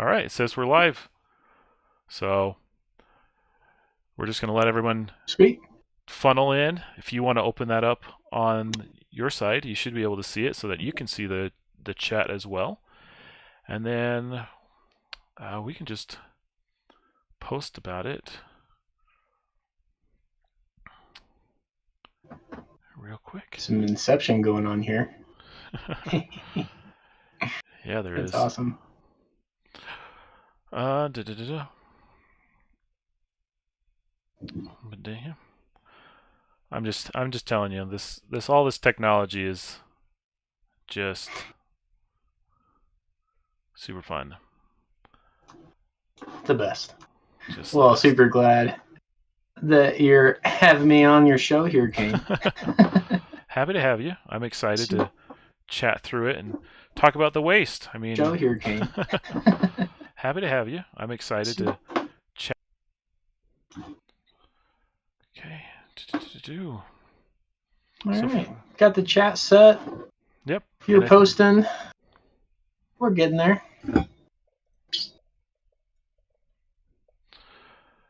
All right, it says we're live. So we're just going to let everyone Sweet. funnel in. If you want to open that up on your side, you should be able to see it so that you can see the chat as well. And then we can just post about it real quick. Some inception going on here. Yeah, there That's is. awesome. I'm just telling you, all this technology is just super fun. The best. Just Well, the best. super glad that you're having me on your show here, Kane. Happy to have you. I'm excited to chat through it and talk about the waste. I mean, Show here, Kane. happy to have you. I'm excited to chat. Okay. All right. Got the chat set. Yep. If you're posting, we're getting there.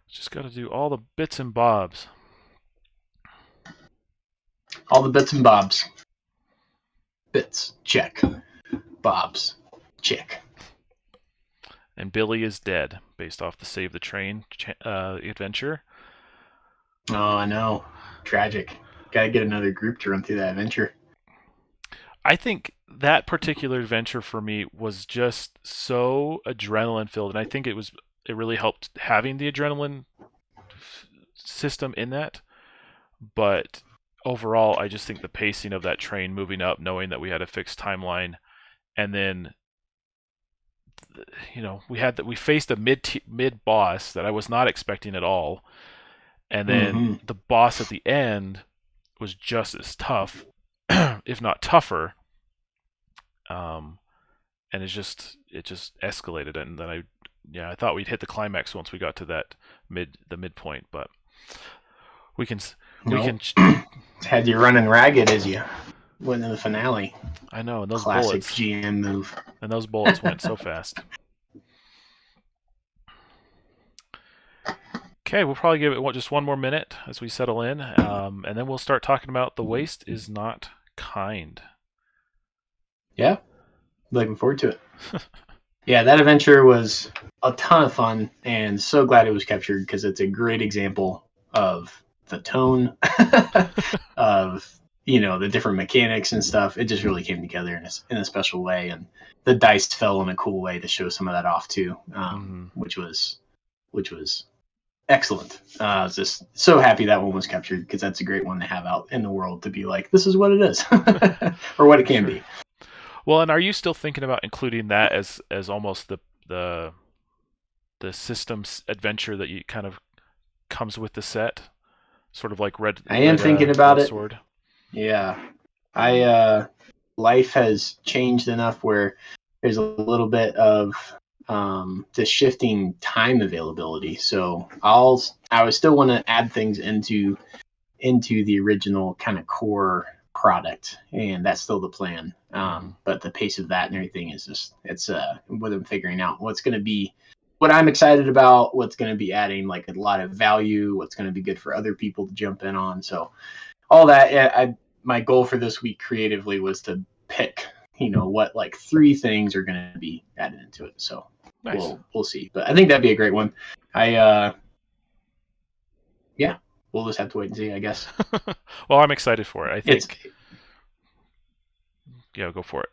Just got to do all the bits and bobs. All the bits and bobs. Bits, check. Bobs, check. And Billy is dead, based off the Save the Train adventure. Oh, I know. Tragic. Got to get another group to run through that adventure. I think that particular adventure for me was just so adrenaline filled, and I think it really helped having the adrenaline system in that. But overall, I just think the pacing of that train moving up, knowing that we had a fixed timeline, and then we faced a mid boss that I was not expecting at all, and then the boss at the end was just as tough, if not tougher. And it just escalated, and then I thought we'd hit the climax once we got to that midpoint, but we can had you running ragged as you went in the finale. I know, and those classic bullets, GM move. And those bullets went so fast. Okay, we'll probably give it just one more minute as we settle in, and then we'll start talking about the waste is not kind. Yeah, looking forward to it. Yeah, that adventure was a ton of fun, and so glad it was captured because it's a great example of the tone of the different mechanics and stuff. It just really came together in a special way, and the dice fell in a cool way to show some of that off too, which was excellent. I was just so happy that one was captured because that's a great one to have out in the world to be like, this is what it is, or what it can be. Well, and are you still thinking about including that as almost the systems adventure that you kind of comes with the set, sort of like I am thinking about it. Sword. Yeah, life has changed enough where there's a little bit of the shifting time availability. So I would still want to add things into the original kind of core product, and that's still the plan. But the pace of that and everything is just it's what I'm figuring out. What's going to be what I'm excited about, what's going to be adding like a lot of value, what's going to be good for other people to jump in on. So all that, my goal for this week creatively was to pick, what like 3 things are going to be added into it. So nice. we'll see. But I think that'd be a great one. Yeah, we'll just have to wait and see, I guess. Well, I'm excited for it. I think. Yeah, go for it.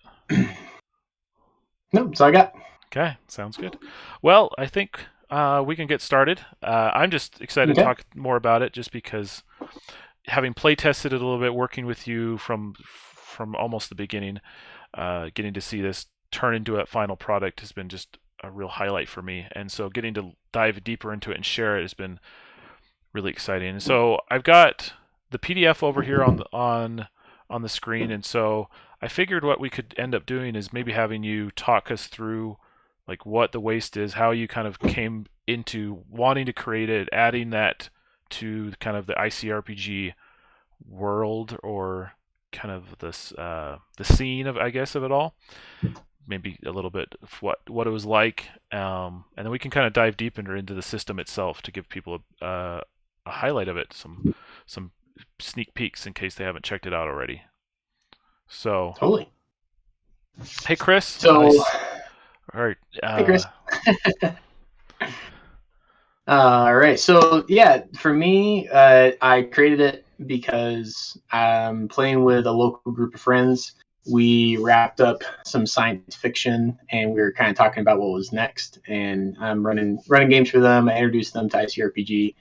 Nope, that's all I got. Okay, sounds good. Well, I think we can get started. I'm just excited to talk more about it just because having play tested it a little bit, working with you from almost the beginning, getting to see this turn into a final product has been just a real highlight for me. And so getting to dive deeper into it and share it has been really exciting. And so I've got the PDF over here on the screen, and so I figured what we could end up doing is maybe having you talk us through like what the waste is, how you kind of came into wanting to create it, adding that to kind of the ICRPG world, or kind of this the scene of, I guess, of it all. maybe a little bit of what it was like, and then we can kind of dive deeper into the system itself to give people a highlight of it, some sneak peeks in case they haven't checked it out already. So, Totally. hey Chris, So, all right. hey Chris. All right. So yeah, for me, I created it because I'm playing with a local group of friends. We wrapped up some science fiction, and we were kind of talking about what was next. And I'm running games for them. I introduced them to ICRPG,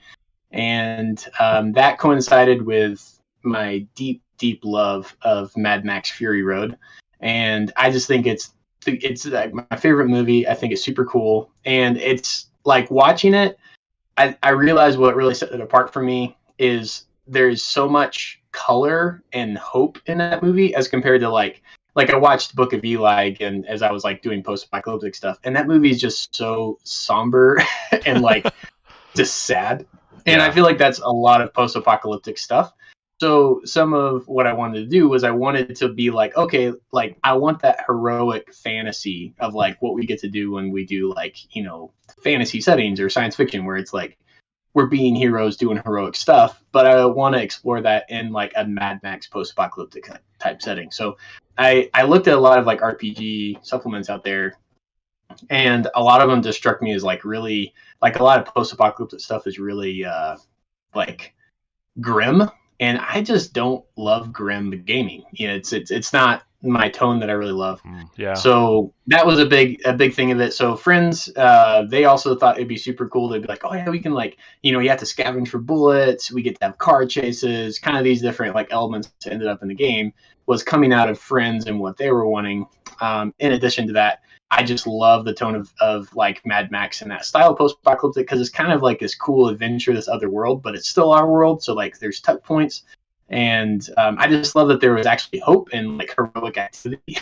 and that coincided with my deep love of Mad Max Fury Road. And I just think it's like my favorite movie. I think it's super cool, and it's like watching it. I realize what really set it apart for me is there's so much color and hope in that movie as compared to like I watched Book of Eli and as I was like doing post-apocalyptic stuff, and that movie is just so somber and like just sad. And I feel like that's a lot of post-apocalyptic stuff. So some of what I wanted to do was I wanted to be like, okay, like I want that heroic fantasy of like what we get to do when we do like, fantasy settings or science fiction where it's like we're being heroes doing heroic stuff, but I want to explore that in like a Mad Max post-apocalyptic type setting. So I looked at a lot of like RPG supplements out there, and a lot of them just struck me as like really like a lot of post-apocalyptic stuff is really like grim, and I just don't love grim gaming. It's not my tone that I really love. Yeah. So that was a big thing of it. So friends, they also thought it'd be super cool. They'd be like, oh yeah, we can like, you have to scavenge for bullets. We get to have car chases, kind of these different like elements that ended up in the game was coming out of friends and what they were wanting. In addition to that, I just love the tone of like Mad Max and that style post-apocalyptic because it's kind of like this cool adventure, this other world, but it's still our world. So like there's touch points. And I just love that there was actually hope and like heroic activity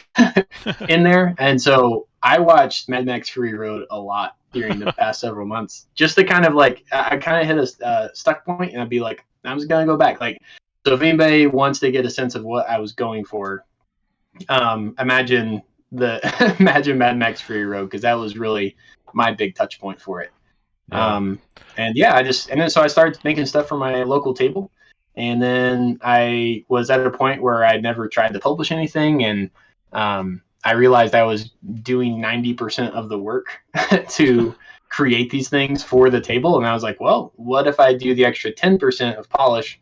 in there. And so I watched Mad Max Fury Road a lot during the past several months, just to kind of like I kind of hit a stuck point, and I'd be like, I'm just gonna go back. Like, so if anybody wants to get a sense of what I was going for, imagine imagine Mad Max Fury Road, because that was really my big touch point for it. Yeah. And yeah, so I started making stuff for my local table. And then I was at a point where I'd never tried to publish anything, and I realized I was doing 90% of the work to create these things for the table. And I was like, well, what if I do the extra 10% of polish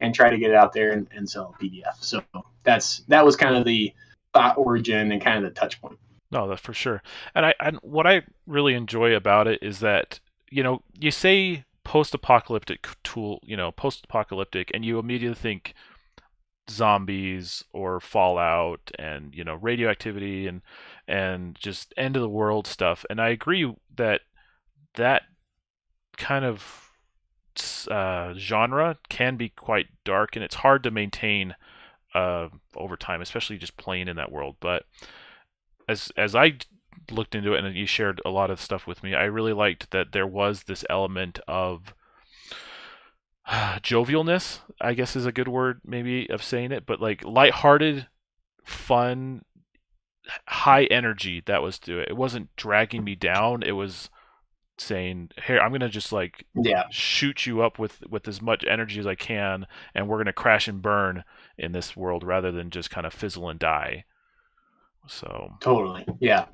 and try to get it out there and sell a PDF? So that was kind of the thought origin and kind of the touch point. No, that's for sure. And what I really enjoy about it is that, you say post-apocalyptic post-apocalyptic, and you immediately think zombies or Fallout and radioactivity and just end of the world stuff. And I agree that kind of genre can be quite dark, and it's hard to maintain over time, especially just playing in that world. But as I looked into it and you shared a lot of stuff with me, I really liked that there was this element of jovialness, I guess is a good word maybe of saying it, but like lighthearted, fun, high energy that was to it. It wasn't dragging me down. It was saying, "Here, I'm gonna just like shoot you up with as much energy as I can, and we're gonna crash and burn in this world rather than just kind of fizzle and die." So totally, yeah.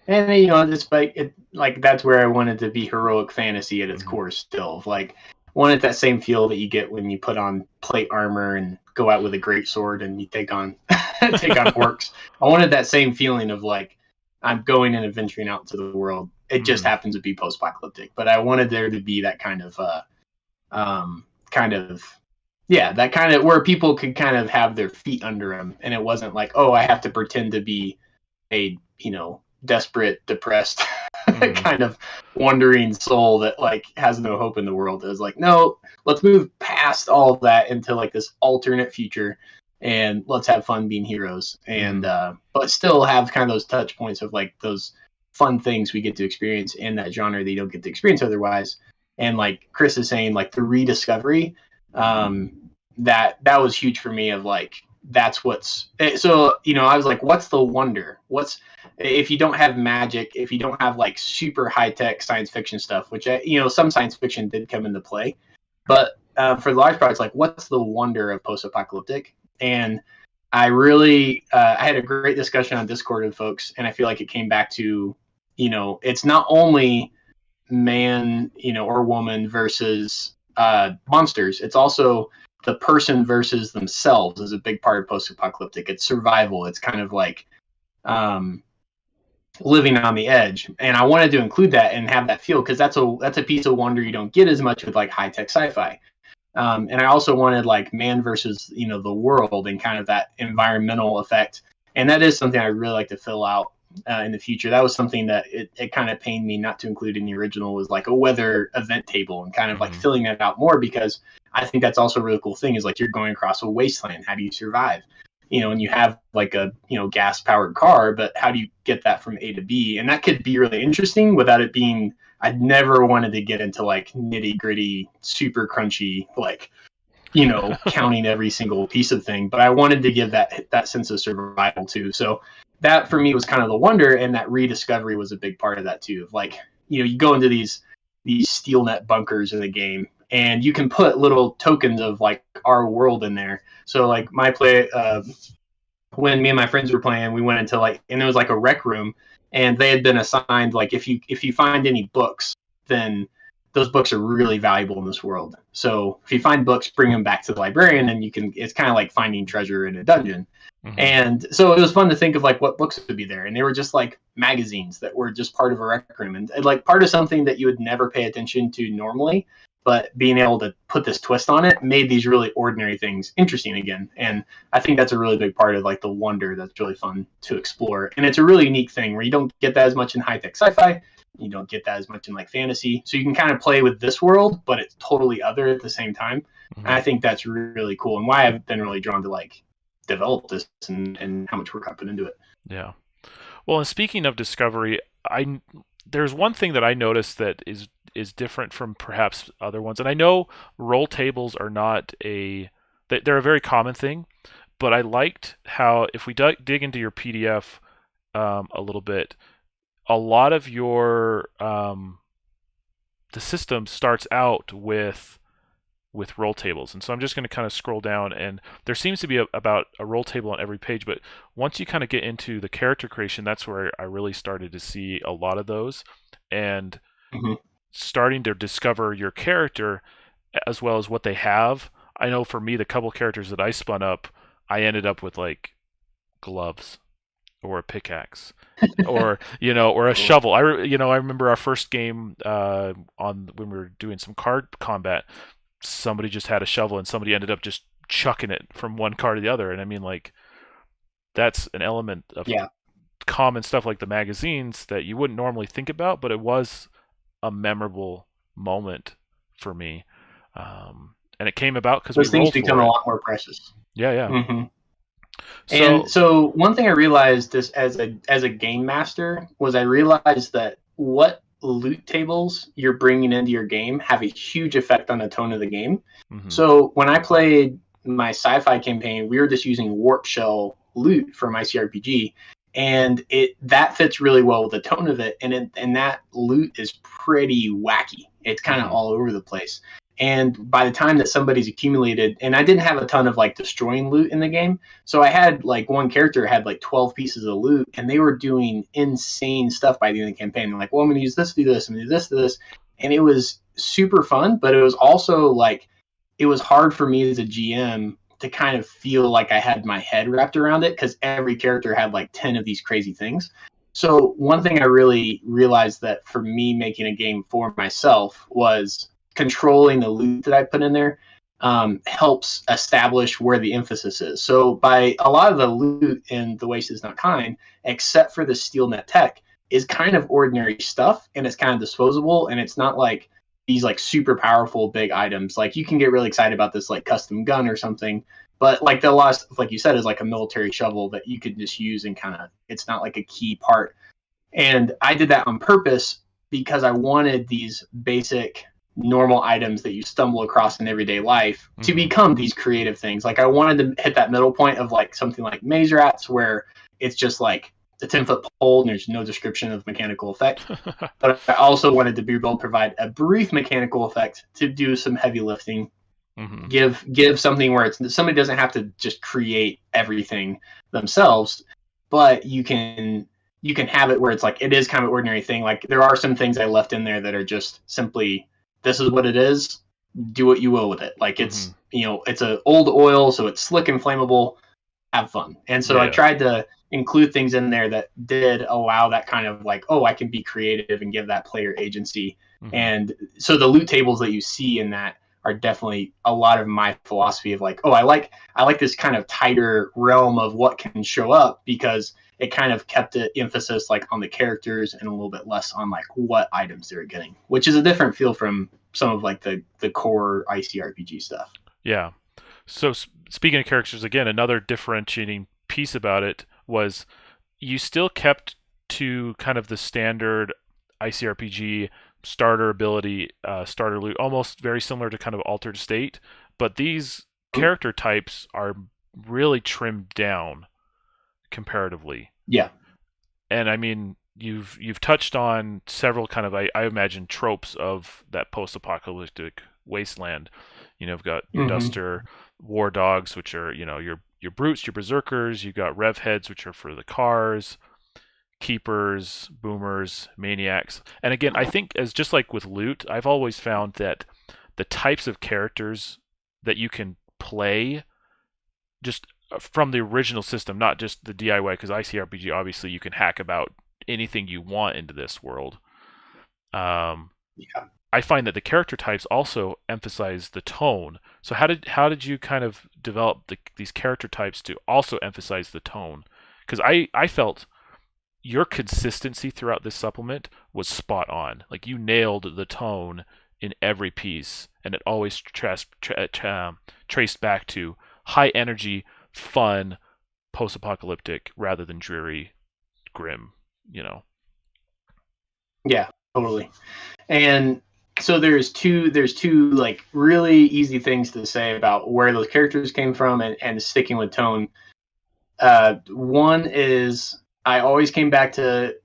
And it's like that's where I wanted to be heroic fantasy at its core still. Like wanted that same feel that you get when you put on plate armor and go out with a great sword and you take on orcs. I wanted that same feeling of like I'm going and adventuring out into the world. It just happens to be post-apocalyptic, but I wanted there to be that kind of that kind of where people could kind of have their feet under them, and it wasn't like, oh, I have to pretend to be a desperate, depressed kind of wandering soul that like has no hope in the world. It was like, no, let's move past all of that into like this alternate future, and let's have fun being heroes, and but still have kind of those touch points of like those fun things we get to experience in that genre that you don't get to experience otherwise. And like Chris is saying, like the rediscovery, that was huge for me of like that's what's so, you know, I was like, what's the wonder? What's if you don't have magic, if you don't have like super high tech science fiction stuff, which you know, some science fiction did come into play, but for the large projects, like what's the wonder of post apocalyptic? And I really I had a great discussion on Discord with folks, and I feel like it came back to, you know, it's not only man, you know, or woman versus monsters. It's also the person versus themselves is a big part of post-apocalyptic. It's survival. It's kind of like um, living on the edge, and I wanted to include that and have that feel because that's a piece of wonder you don't get as much with like high-tech sci-fi. And I also wanted like man versus, you know, the world and kind of that environmental effect, and that is something I really like to fill out in the future. That was something that it kind of pained me not to include in the original, was like a weather event table and kind of like filling that out more, because I think that's also a really cool thing is like you're going across a wasteland. How do you survive? You know, and you have like a, you know, gas powered car, but how do you get that from A to B? And that could be really interesting without it being, I'd never wanted to get into like nitty gritty, super crunchy, like, you know, counting every single piece of thing. But I wanted to give that sense of survival too. So that for me was kind of the wonder, and that rediscovery was a big part of that too. Of like, you know, you go into these steel net bunkers in the game, and you can put little tokens of like our world in there. So like my play, when me and my friends were playing, we went into like, and it was like a rec room, and they had been assigned like if you find any books, then those books are really valuable in this world. So if you find books, bring them back to the librarian, and you can. It's kind of like finding treasure in a dungeon. And so it was fun to think of like what books would be there, and they were just like magazines that were just part of a rec room, and like part of something that you would never pay attention to normally. But being able to put this twist on it made these really ordinary things interesting again. And I think that's a really big part of like the wonder that's really fun to explore. And it's a really unique thing where you don't get that as much in high-tech sci-fi. You don't get that as much in like fantasy. So you can kind of play with this world, but it's totally other at the same time. And I think that's really cool, and why I've been really drawn to like develop this and how much work I put into it. Yeah. Well, and speaking of discovery, there's one thing that I noticed that is different from perhaps other ones, and I know roll tables are not they're a very common thing, but I liked how if we dig into your PDF a little bit, a lot of your the system starts out with roll tables. And so I'm just going to kind of scroll down, and there seems to be about a roll table on every page, but once you kind of get into the character creation, that's where I really started to see a lot of those, and starting to discover your character as well as what they have. I know for me, the couple characters that I spun up, I ended up with like gloves or a pickaxe or, you know, or a shovel. I remember our first game on when we were doing some card combat, somebody just had a shovel and somebody ended up just chucking it from one car to the other. And I mean, like, that's an element of common stuff like the magazines that you wouldn't normally think about, but it was a memorable moment for me. And it came about because those things become a lot more precious. Yeah. So one thing I realized this as a game master was I realized that what loot tables you're bringing into your game have a huge effect on the tone of the game. So when I played my sci-fi campaign, we were just using warp shell loot from ICRPG, and that fits really well with the tone of it. And that loot is pretty wacky. It's kind of all over the place. And by the time that somebody's accumulated, and I didn't have a ton of like destroying loot in the game, so I had like one character had like 12 pieces of loot, and they were doing insane stuff by the end of the campaign. They're like, well, I'm going to use this to do this, I'm going to do this to this. And it was super fun, but it was also like, it was hard for me as a GM to kind of feel like I had my head wrapped around it, because every character had like 10 of these crazy things. So one thing I really realized that for me making a game for myself was controlling the loot that I put in there helps establish where the emphasis is. So by a lot of the loot in The Waste Is Not Kind, except for the steel net tech, is kind of ordinary stuff, and it's kind of disposable, and it's not like these like super powerful big items. Like you can get really excited about this like custom gun or something, but like the last, like you said, is like a military shovel that you could just use and kind of, it's not like a key part. And I did that on purpose because I wanted these basic normal items that you stumble across in everyday life to become these creative things. Like I wanted to hit that middle point of like something like Maze Rats, where it's just like a 10-foot pole and there's no description of mechanical effect. But I also wanted to be able to provide a brief mechanical effect to do some heavy lifting. Give something where it's somebody doesn't have to just create everything themselves, but you can have it where it's like it is kind of an ordinary thing. Like there are some things I left in there that are just simply, this is what it is, do what you will with it. Like it's it's an old oil, so it's slick and flammable, have fun. And so I tried to include things in there that did allow that kind of like, oh, I can be creative and give that player agency. And so the loot tables that you see in that are definitely a lot of my philosophy of like, oh, I like this kind of tighter realm of what can show up, because it kind of kept the emphasis like on the characters and a little bit less on like what items they're getting, which is a different feel from some of like the core ICRPG stuff. Yeah. So speaking of characters, again, another differentiating piece about it was you still kept to kind of the standard ICRPG starter ability, starter loot, almost very similar to kind of Altered State, but these character types are really trimmed down comparatively. Yeah. And I mean, you've touched on several kind of, I imagine, tropes of that post-apocalyptic wasteland. You've got your Duster War Dogs, which are, your brutes, your berserkers. You've got Rev Heads, which are for the cars, keepers, boomers, maniacs. And again, I think as just like with loot, I've always found that the types of characters that you can play just from the original system, not just the DIY, because ICRPG, obviously you can hack about anything you want into this world. I find that the character types also emphasize the tone. So how did you kind of develop these character types to also emphasize the tone? Because I felt your consistency throughout this supplement was spot on. Like you nailed the tone in every piece, and it always traced back to high energy, fun, post-apocalyptic rather than dreary, grim. Yeah, totally. And so there's two like really easy things to say about where those characters came from and sticking with tone. One is I always came back to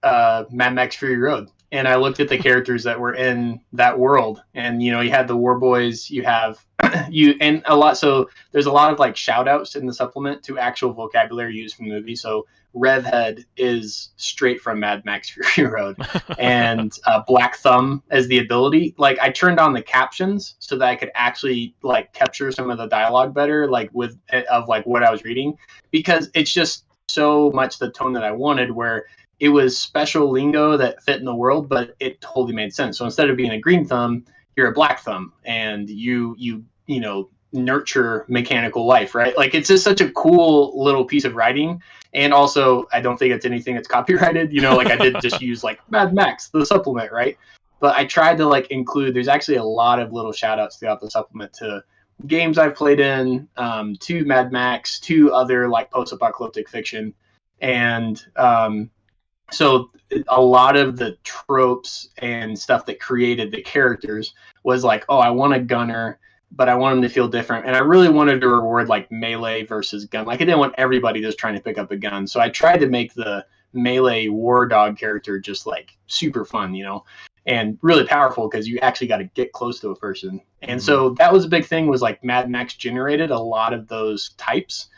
Mad Max Fury Road, and I looked at the characters that were in that world, and you had the War Boys, you have and a lot. So there's a lot of like shout outs in the supplement to actual vocabulary used from the movie. So Rev Head is straight from Mad Max Fury Road, and Black Thumb as the ability. Like I turned on the captions so that I could actually like capture some of the dialogue better, like of like what I was reading, because it's just so much the tone that I wanted, where it was special lingo that fit in the world, but it totally made sense. So instead of being a green thumb, you're a black thumb, and you nurture mechanical life, right? Like it's just such a cool little piece of writing. And also, I don't think it's anything that's copyrighted. Like I did just use like Mad Max, the supplement, right? But I tried to like include, there's actually a lot of little shout outs throughout the supplement to games I've played in, to Mad Max, to other like post-apocalyptic fiction. And so a lot of the tropes and stuff that created the characters was like, oh, I want a gunner, but I want them to feel different. And I really wanted to reward like melee versus gun. Like I didn't want everybody just trying to pick up a gun. So I tried to make the melee war dog character just like super fun, and really powerful, because you actually got to get close to a person. And so that was a big thing, was like Mad Max generated a lot of those types.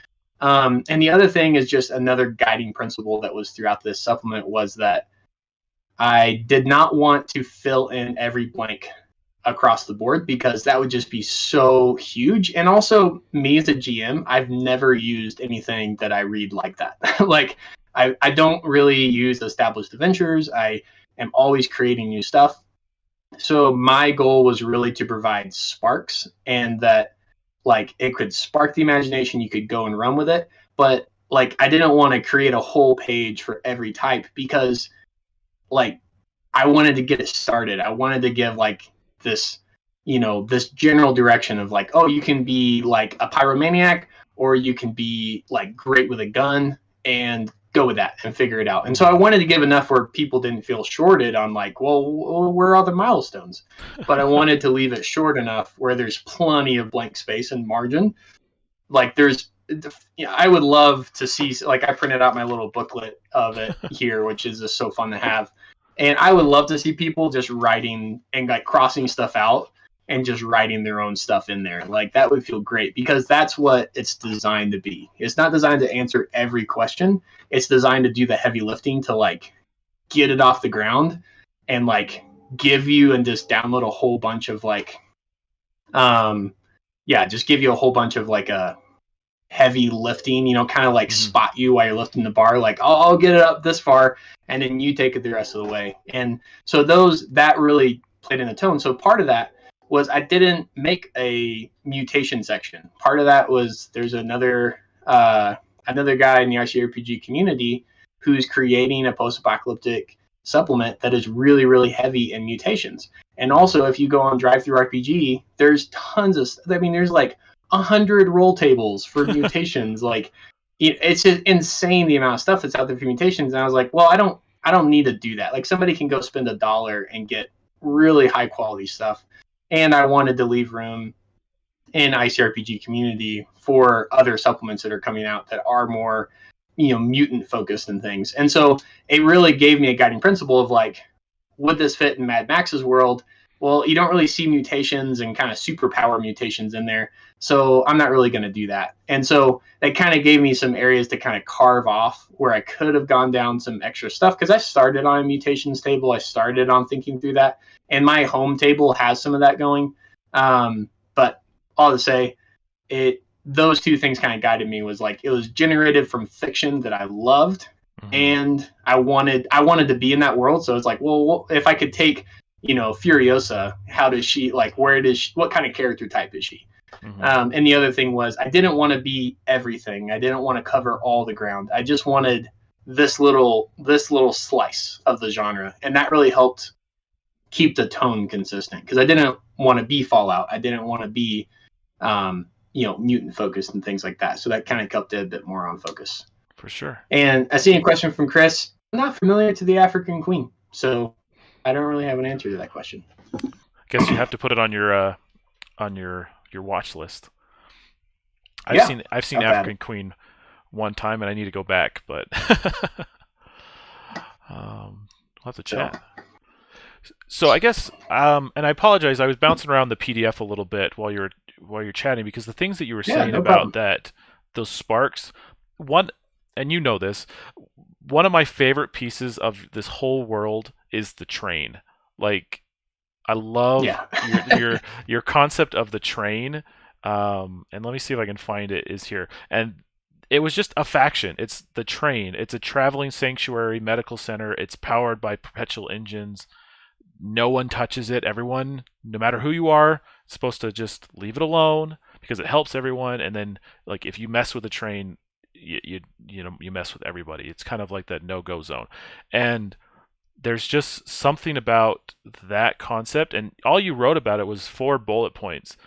And the other thing is just another guiding principle that was throughout this supplement was that I did not want to fill in every blank across the board, because that would just be so huge. And also, me as a GM, I've never used anything that I read like that. Like I don't really use established adventures. I am always creating new stuff. So my goal was really to provide sparks, and that like it could spark the imagination, you could go and run with it. But like I didn't want to create a whole page for every type, because like I wanted to get it started. I wanted to give like this, this general direction of like, oh, you can be like a pyromaniac, or you can be like great with a gun. And go with that and figure it out. And so I wanted to give enough where people didn't feel shorted on like, well, where are the milestones? But I wanted to leave it short enough where there's plenty of blank space and margin. Like there's, I would love to see, like I printed out my little booklet of it here, which is just so fun to have. And I would love to see people just writing and like crossing stuff out and just writing their own stuff in there. Like that would feel great because that's what it's designed to be. It's not designed to answer every question. It's designed to do the heavy lifting to like get it off the ground and like give you and just download a whole bunch of like, just give you a whole bunch of like a heavy lifting, kind of like spot you while you're lifting the bar. Like, I'll get it up this far and then you take it the rest of the way. And so that really played in the tone. So part of that was I didn't make a mutation section. Part of that was there's another guy in the ICRPG community who's creating a post-apocalyptic supplement that is really, really heavy in mutations. And also, if you go on DriveThruRPG, there's tons of. There's like 100 roll tables for mutations. Like, it's just insane the amount of stuff that's out there for mutations. And I was like, well, I don't need to do that. Like, somebody can go spend $1 and get really high quality stuff. And I wanted to leave room in ICRPG community for other supplements that are coming out that are more, mutant focused and things. And so it really gave me a guiding principle of like, would this fit in Mad Max's world? Well, you don't really see mutations and kind of superpower mutations in there. So I'm not really going to do that. And so that kind of gave me some areas to kind of carve off where I could have gone down some extra stuff. Because I started on a mutations table. I started on thinking through that. And my home table has some of that going. But all to say, those two things kind of guided me. Was like, it was generated from fiction that I loved. Mm-hmm. And I wanted to be in that world. So it's like, well, if I could take, Furiosa, how does she, like, what kind of character type is she? Mm-hmm. And the other thing was I didn't want to be everything. I didn't want to cover all the ground. I just wanted this little slice of the genre. And that really helped keep the tone consistent because I didn't want to be Fallout. I didn't want to be, mutant focused and things like that. So that kind of kept it a bit more on focus. For sure. And I see a question from Chris. I'm not familiar to the African Queen, so I don't really have an answer to that question. I guess you have to put it on your watch list. I've seen African Queen one time, and I need to go back, but we'll have to chat. So I guess, and I apologize, I was bouncing around the PDF a little bit while you're chatting because the things that you were saying about those sparks, and you know this, one of my favorite pieces of this whole world is the train. Like, I love your concept of the train. And let me see if I can find it. Is here. And it was just a faction. It's the train. It's a traveling sanctuary medical center. It's powered by perpetual engines. No one touches it. Everyone, no matter who you are, is supposed to just leave it alone because it helps everyone. And then, like, if you mess with the train, you mess with everybody. It's kind of like that no-go zone. And there's just something about that concept, and all you wrote about it was 4 bullet points,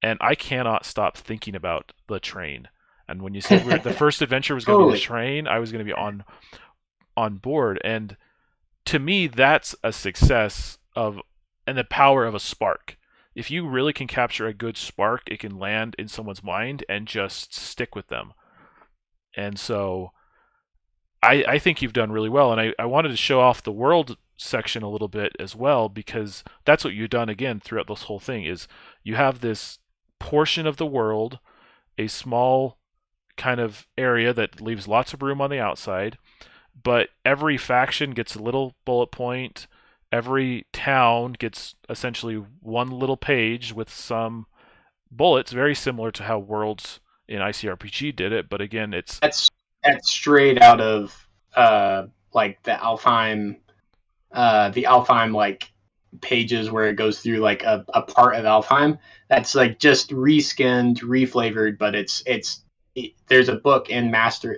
and I cannot stop thinking about the train. And when you said the first adventure was going to be the train, I was going to be on board. And to me, that's a success and the power of a spark. If you really can capture a good spark, it can land in someone's mind and just stick with them. And so I think you've done really well, and I wanted to show off the world section a little bit as well, because that's what you've done again throughout this whole thing. Is you have this portion of the world, a small kind of area that leaves lots of room on the outside, but every faction gets a little bullet point. Every town gets essentially one little page with some bullets, very similar to how Worlds in ICRPG did it, but again, that's straight out of like the Alfheim like pages where it goes through like a part of Alfheim. That's like just reskinned, reflavored, but there's a book in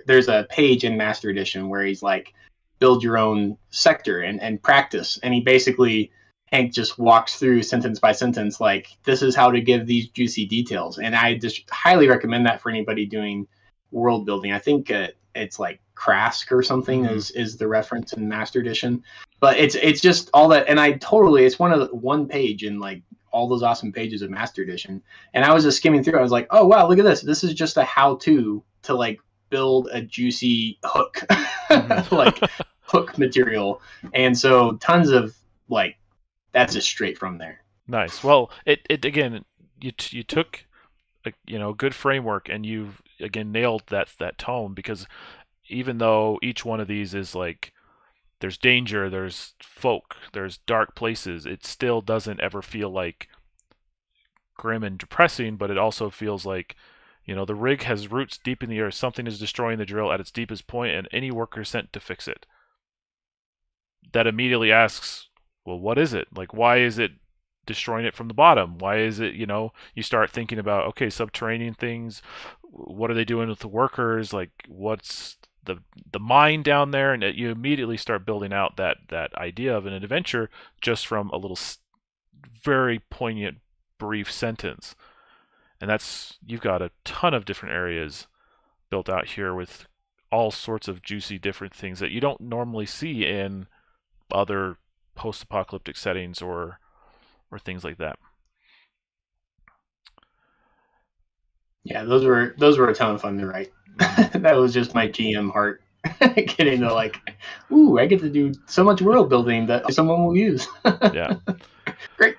there's a page in Master Edition where he's like, build your own sector and practice, and he basically, Hank just walks through sentence by sentence, like, this is how to give these juicy details. And I just highly recommend that for anybody doing world building. I think it's like Krask or something is the reference in Master Edition. But it's just all that, and it's one page in like all those awesome pages of Master Edition. And I was just skimming through. I was like, oh wow, look at this. This is just a how-to to like build a juicy hook, like hook material. And so tons of like, that's just straight from there. Nice. Well, it again, you took a good framework, and you've again nailed that tone, because even though each one of these is like, there's danger, there's folk, there's dark places, it still doesn't ever feel like grim and depressing, but it also feels like, the rig has roots deep in the earth, something is destroying the drill at its deepest point, and any worker sent to fix it. That immediately asks, well, what is it? Like, why is it destroying it from the bottom? Why is it, you start thinking about, okay, subterranean things, what are they doing with the workers? Like, what's the mine down there? And you immediately start building out that idea of an adventure just from a little very poignant brief sentence. And you've got a ton of different areas built out here with all sorts of juicy different things that you don't normally see in other post-apocalyptic settings or things like that. Yeah, those were a ton of fun to write. That was just my GM heart getting to like, ooh, I get to do so much world building that someone will use. Yeah. Great.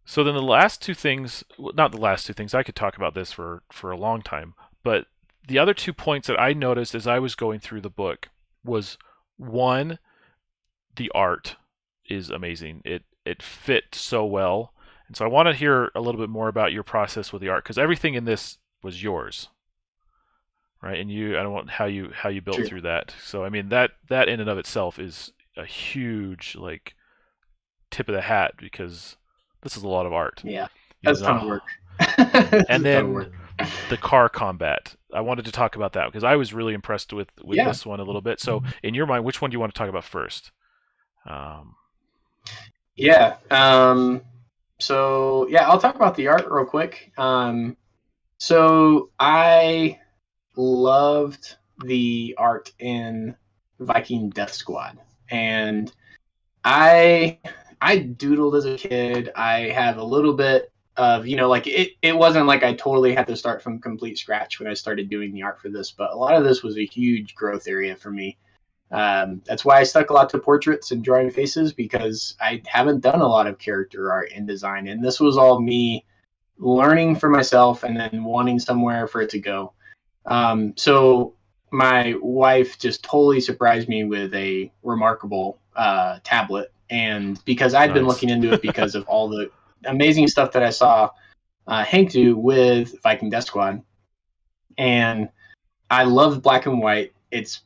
So then the last two things, not the last two things, I could talk about this for a long time, but the other 2 points that I noticed as I was going through the book was, one, the art is amazing. It fit so well. And so I want to hear a little bit more about your process with the art, because everything in this was yours, right? And I don't want how you built Sure. through that. So I mean, that in and of itself is a huge like tip of the hat, because this is a lot of art. Yeah, that's a ton of work. And then the car combat, I wanted to talk about that because I was really impressed with this one a little bit. So in your mind, which one do you want to talk about first? Yeah. So I'll talk about the art real quick. So I loved the art in Viking Death Squad, and I doodled as a kid. I have a little bit of, like it wasn't like I totally had to start from complete scratch when I started doing the art for this, but a lot of this was a huge growth area for me. That's why I stuck a lot to portraits and drawing faces, because I haven't done a lot of character art and design. And this was all me learning for myself and then wanting somewhere for it to go. So my wife just totally surprised me with a remarkable tablet. And because I'd been looking into it because of all the amazing stuff that I saw Hank do with Viking Death Squad. And I love black and white. It's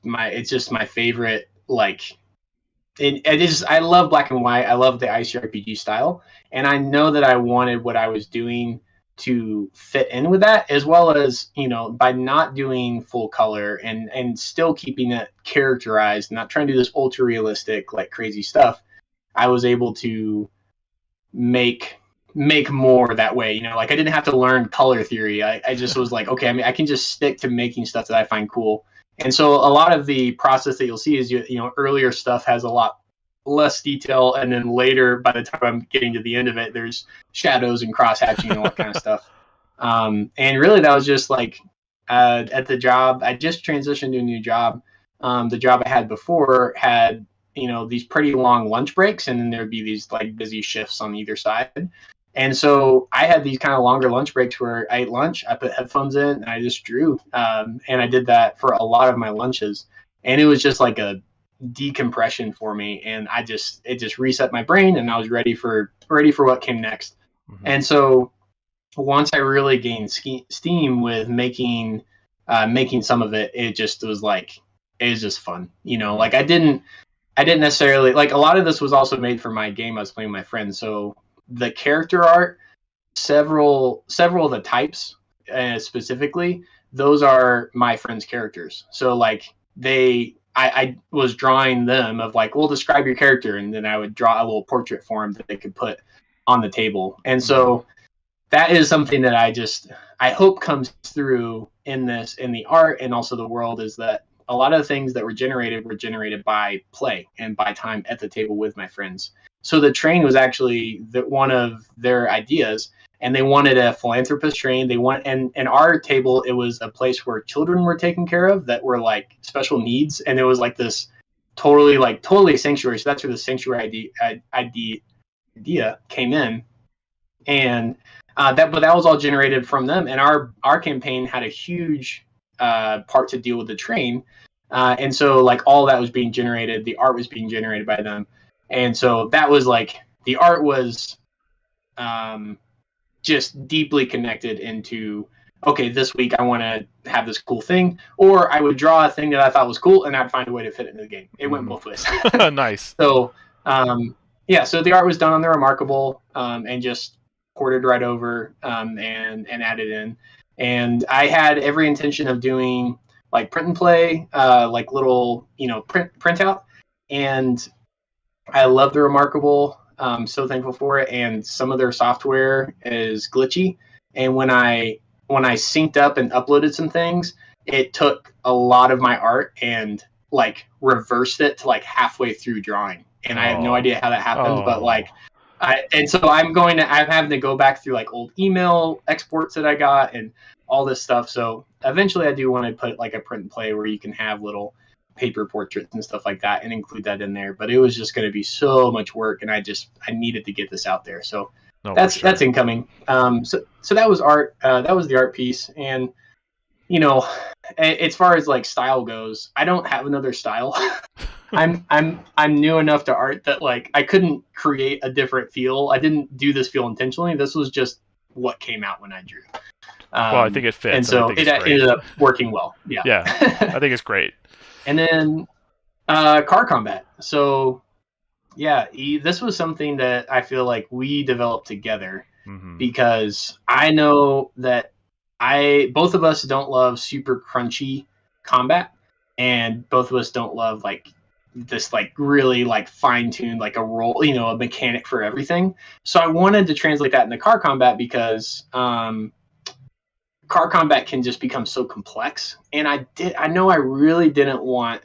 just my favorite. Like, I love black and white. I love the ICRPG style, and I know that I wanted what I was doing to fit in with that, as well as, by not doing full color and still keeping it characterized, not trying to do this ultra realistic like crazy stuff. I was able to make more that way. Like I didn't have to learn color theory. I just was like, okay, I mean, I can just stick to making stuff that I find cool. And so a lot of the process that you'll see is, earlier stuff has a lot less detail, and then later, by the time I'm getting to the end of it, there's shadows and cross hatching and all that kind of stuff. And really, that was just like at the job. I just transitioned to a new job. The job I had before had, these pretty long lunch breaks, and then there'd be these like busy shifts on either side. And so I had these kind of longer lunch breaks where I ate lunch, I put headphones in, and I just drew. And I did that for a lot of my lunches. And it was just like a decompression for me. And it just reset my brain, and I was ready for what came next. Mm-hmm. And so once I really gained steam with making some of it, it was just fun. Like I didn't necessarily, like, a lot of this was also made for my game I was playing with my friends. So the character art, several of the types specifically, those are my friends' characters. So like I was drawing them of like, well, describe your character, and then I would draw a little portrait for them that they could put on the table. And so that is something that I hope comes through in the art and also the world, is that a lot of the things that were generated by play and by time at the table with my friends. So the train was actually one of their ideas, and they wanted a philanthropist train. And our table, it was a place where children were taken care of that were like special needs, and it was like this totally sanctuary. So that's where the sanctuary idea came in, and that was all generated from them. And our campaign had a huge part to deal with the train, and so like all that was being generated. The art was being generated by them, and so that was like the art was just deeply connected into. Okay, this week I want to have this cool thing, or I would draw a thing that I thought was cool, and I'd find a way to fit it into the game. It went both ways. Nice. So, so the art was done on the Remarkable, and just ported right over, and added in. And I had every intention of doing like print and play, like little printout. And I love the Remarkable. I'm so thankful for it. And some of their software is glitchy, and when I synced up and uploaded some things, it took a lot of my art and like reversed it to like halfway through drawing. And I have no idea how that happened, but like so I'm having to go back through like old email exports that I got and all this stuff. So eventually I do want to put like a print and play where you can have little paper portraits and stuff like that and include that in there. But it was just going to be so much work, and I needed to get this out there. So that's incoming. So that was art. That was the art piece. And as far as like style goes, I don't have another style. I'm new enough to art that like I couldn't create a different feel. I didn't do this feel intentionally. This was just what came out when I drew. Well, I think it fits, and so it ended up working well. Yeah. Yeah, I think it's great. And then car combat. So yeah, this was something that I feel like we developed together, because I know that both of us don't love super crunchy combat, and both of us don't love like this like really like fine-tuned like a role, a mechanic for everything. So I wanted to translate that into car combat, because car combat can just become so complex, and I know I really didn't want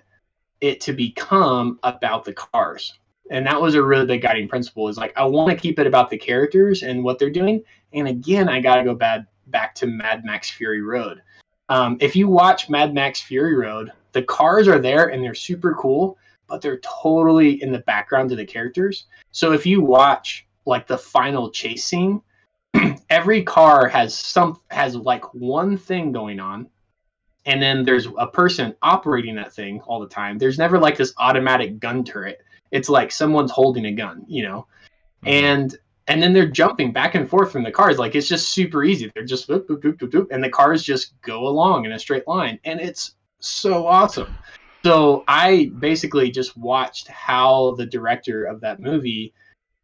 it to become about the cars. And that was a really big guiding principle, is like I want to keep it about the characters and what they're doing. And again, I got to go back to Mad Max Fury Road. If you watch Mad Max Fury Road, the cars are there and they're super cool, but they're totally in the background to the characters. So if you watch like the final chase scene, every car has like one thing going on, and then there's a person operating that thing all the time. There's never like this automatic gun turret. It's like someone's holding a gun, and then they're jumping back and forth from the cars. Like it's just super easy. They're just boop, boop, boop, boop, boop, and the cars just go along in a straight line, and it's so awesome. So I basically just watched how the director of that movie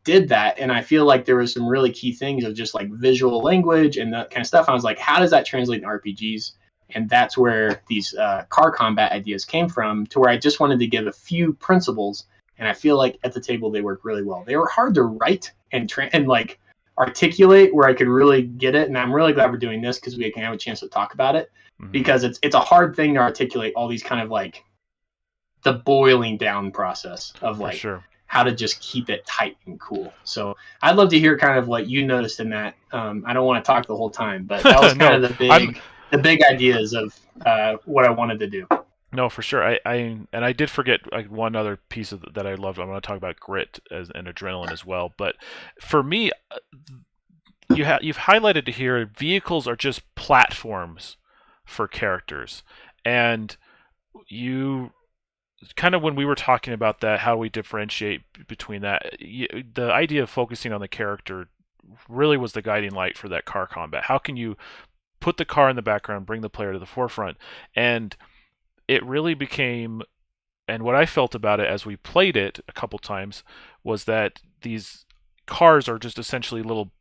did that, and I feel like there was some really key things of just like visual language and that kind of stuff. I was like, how does that translate in RPGs? And that's where these car combat ideas came from, to where I just wanted to give a few principles, and I feel like at the table they work really well. They were hard to write and like articulate where I could really get it, and I'm really glad we're doing this because we can have a chance to talk about it, because it's a hard thing to articulate all these kind of like the boiling down process of like how to just keep it tight and cool. So I'd love to hear kind of what you noticed in that. I don't want to talk the whole time, but that was kind of the big ideas of what I wanted to do. No, for sure. I did forget like one other piece that I loved. I'm going to talk about grit and adrenaline as well. But for me, you've highlighted to here, vehicles are just platforms for characters, and you kind of, when we were talking about that, how we differentiate between that, the idea of focusing on the character really was the guiding light for that car combat. How can you put the car in the background, bring the player to the forefront? And it really became, and what I felt about it as we played it a couple times, was that these cars are just essentially little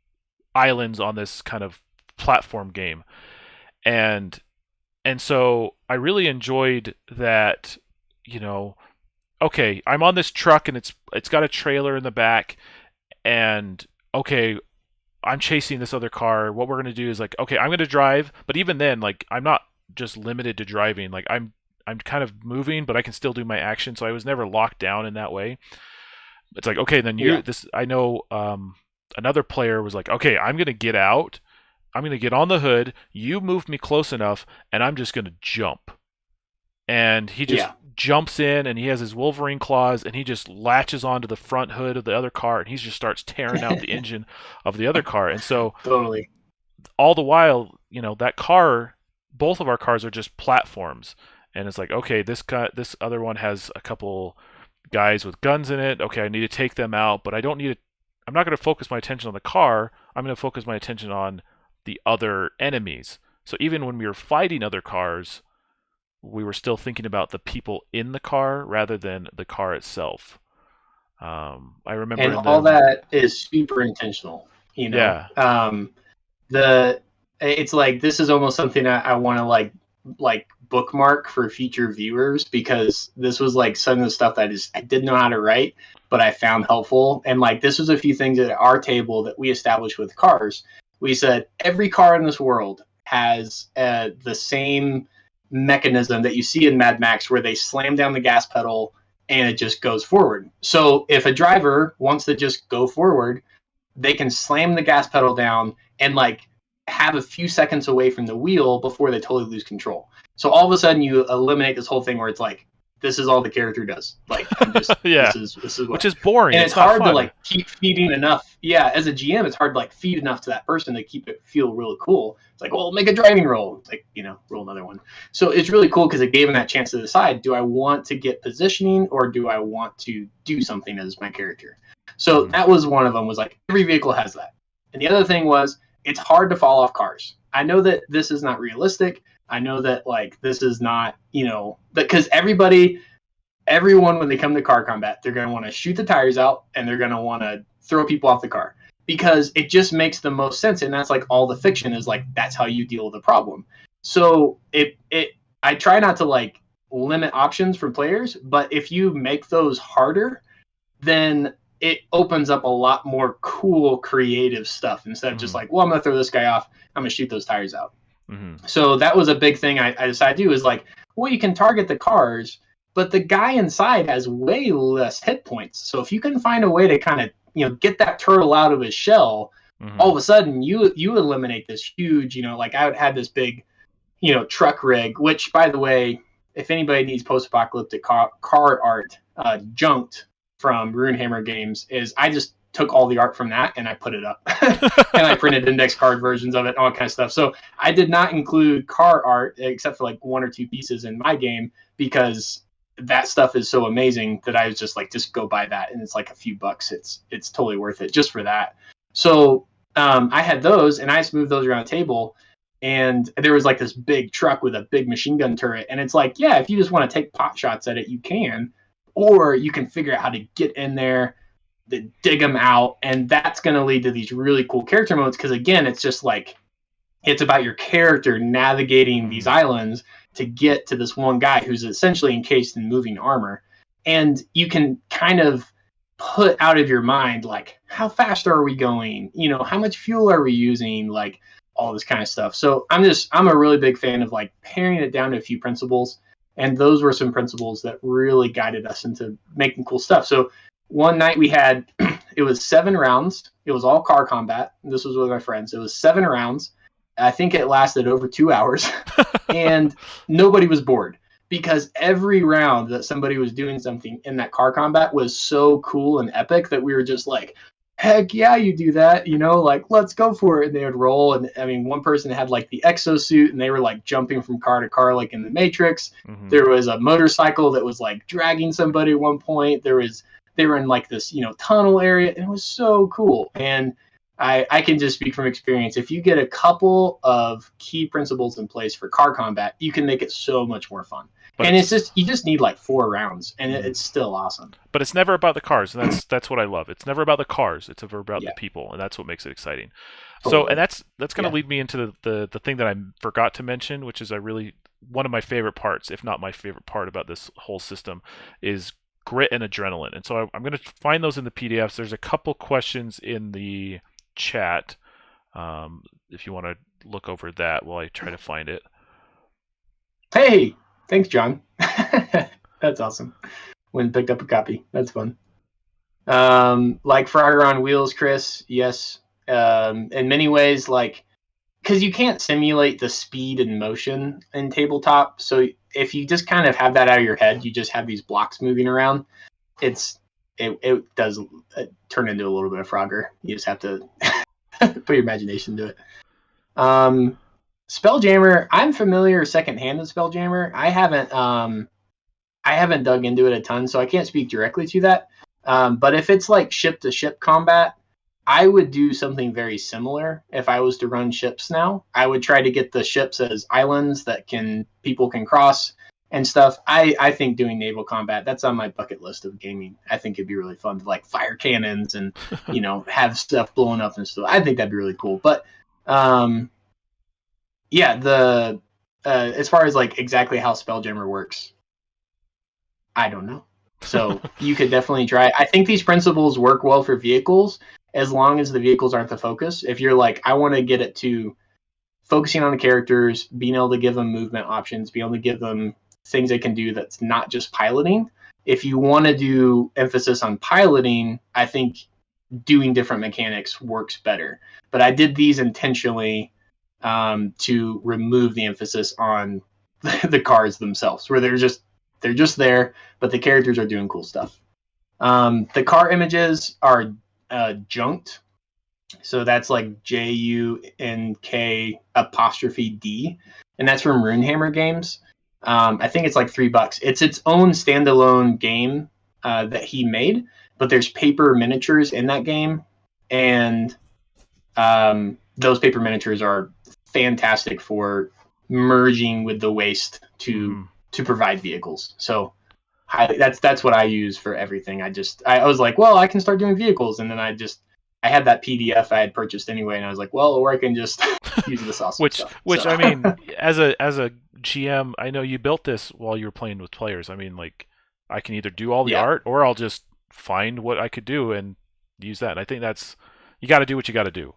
islands on this kind of platform game. And so I really enjoyed that, okay, I'm on this truck and it's got a trailer in the back, and okay, I'm chasing this other car. What we're going to do is like, okay, I'm going to drive, but even then, like, I'm not just limited to driving. Like, I'm kind of moving, but I can still do my action. So I was never locked down in that way. It's like, okay, then I know another player was like, okay, I'm gonna get out. I'm gonna get on the hood. You move me close enough, and I'm just gonna jump. And he just jumps in, and he has his Wolverine claws, and he just latches onto the front hood of the other car, and he just starts tearing out the engine of the other car. And so totally. all the while, that car, both of our cars are just platforms, and it's like, okay, this other one has a couple guys with guns in it. Okay, I need to take them out, but I don't need to. I'm not going to focus my attention on the car. I'm going to focus my attention on the other enemies. So even when we were fighting other cars, we were still thinking about the people in the car rather than the car itself. I remember, and all that is super intentional. Yeah. It's like, this is almost something I want to like bookmark for future viewers, because this was like some of the stuff that I didn't know how to write, but I found helpful. And like, this was a few things at our table that we established with cars. We said every car in this world has the same mechanism that you see in Mad Max, where they slam down the gas pedal and it just goes forward. So if a driver wants to just go forward, they can slam the gas pedal down and like have a few seconds away from the wheel before they totally lose control. So all of a sudden you eliminate this whole thing where it's like, this is all the character does. Like, I'm just, this is what, which is boring. And it's hard to like keep feeding enough. Yeah, as a GM, it's hard to like feed enough to that person to keep it feel really cool. It's like, well, make a driving roll. It's like, roll another one. So it's really cool because it gave him that chance to decide, do I want to get positioning or do I want to do something as my character? So that was one of them, was like, every vehicle has that. And the other thing was, it's hard to fall off cars. I know that this is not realistic. I know that like this is not, because everyone, when they come to car combat, they're going to want to shoot the tires out and they're going to want to throw people off the car, because it just makes the most sense. And that's like all the fiction is like, that's how you deal with the problem. So I try not to like limit options for players, but if you make those harder, then it opens up a lot more cool, creative stuff instead of just like, well, I'm going to throw this guy off, I'm going to shoot those tires out. So that was a big thing I decided to do, is like, well, you can target the cars, but the guy inside has way less hit points. So if you can find a way to kind of, get that turtle out of his shell, all of a sudden you eliminate this huge, like I had this big, truck rig, which, by the way, if anybody needs post-apocalyptic car art, Junked from Runehammer games, is I just took all the art from that and I put it up and I printed index card versions of it, all kind of stuff. So I did not include car art except for like one or two pieces in my game, because that stuff is so amazing that I was just like, just go buy that. And it's like a few bucks. It's totally worth it just for that. So I had those and I just moved those around the table, and there was like this big truck with a big machine gun turret. And it's like, yeah, if you just want to take pot shots at it, you can, or you can figure out how to get in there, dig them out, and that's going to lead to these really cool character modes, because again, it's just like, it's about your character navigating these islands to get to this one guy who's essentially encased in moving armor. And you can kind of put out of your mind, like, how fast are we going, how much fuel are we using, like all this kind of stuff. So I'm a really big fan of like paring it down to a few principles, and those were some principles that really guided us into making cool stuff. So one night we had, it was 7 rounds. It was all car combat. This was with my friends. It was 7 rounds. I think it lasted over 2 hours, and nobody was bored, because every round that somebody was doing something in that car combat was so cool and epic that we were just like, heck yeah, you do that, like, let's go for it. And they would roll. And I mean, one person had like the exosuit and they were like jumping from car to car, like in the Matrix. There was a motorcycle that was like dragging somebody at one point. They were in like this, tunnel area, and it was so cool. And I can just speak from experience. If you get a couple of key principles in place for car combat, you can make it so much more fun. But it's just, you just need like 4 rounds, and it's still awesome. But it's never about the cars, and that's what I love. It's never about the cars. It's ever about the people, and that's what makes it exciting. Totally. So, and that's going to lead me into the thing that I forgot to mention, which is one of my favorite parts, if not my favorite part about this whole system, is grit and adrenaline. And so I'm going to find those in the PDFs. There's a couple questions in the chat, if you want to look over that while I try to find it. Hey, thanks, John. That's awesome. When picked up a copy. That's fun. Like Frogger on Wheels, Chris, yes. In many ways, like, because you can't simulate the speed and motion in tabletop. So if you just kind of have that out of your head, you just have these blocks moving around. It does turn into a little bit of Frogger. You just have to put your imagination to it. Spelljammer, I'm familiar secondhand with Spelljammer. I haven't dug into it a ton, so I can't speak directly to that. But if it's like ship to ship combat, I would do something very similar. If I was to run ships now, I would try to get the ships as islands that people can cross and stuff. I think doing naval combat, that's on my bucket list of gaming. I think it'd be really fun to like fire cannons and have stuff blowing up and stuff. I think that'd be really cool. But yeah, as far as like exactly how Spelljammer works, I don't know. So you could definitely try. I think these principles work well for vehicles as long as the vehicles aren't the focus. If you're like, I want to get it to focusing on the characters, being able to give them movement options, being able to give them things they can do that's not just piloting. If you want to do emphasis on piloting, I think doing different mechanics works better. But I did these intentionally to remove the emphasis on the cars themselves, where they're just there, but the characters are doing cool stuff. The car images are junked, so that's like JUNK''D, and that's from Runehammer Games. I think it's like $3. It's its own standalone game that he made, but there's paper miniatures in that game, and those paper miniatures are fantastic for merging with the waste to provide vehicles. So that's what I use for everything. I was like, well, I can start doing vehicles, and then I had that PDF I had purchased anyway, and I was like, well, or I can just use this awesome stuff. Which I mean, as a GM, I know you built this while you were playing with players. I mean, like, I can either do all the art, or I'll just find what I could do and use that. And I think you got to do what you got to do.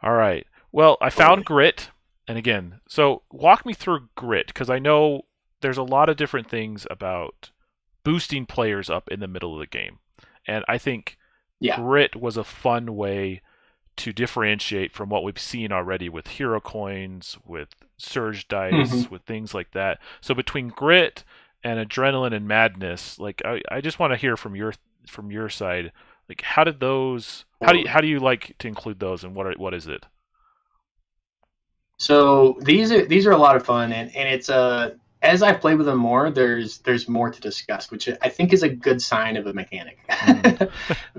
All right. Well, I found Grit, and again, so walk me through Grit, because I know there's a lot of different things about boosting players up in the middle of the game, and I think Grit was a fun way to differentiate from what we've seen already with hero coins, with surge dice, with things like that. So between Grit and Adrenaline and Madness, like I just want to hear from your side, like how do you like to include those, and what is it? So these are a lot of fun, and it's as I've played with them more, there's more to discuss, which I think is a good sign of a mechanic.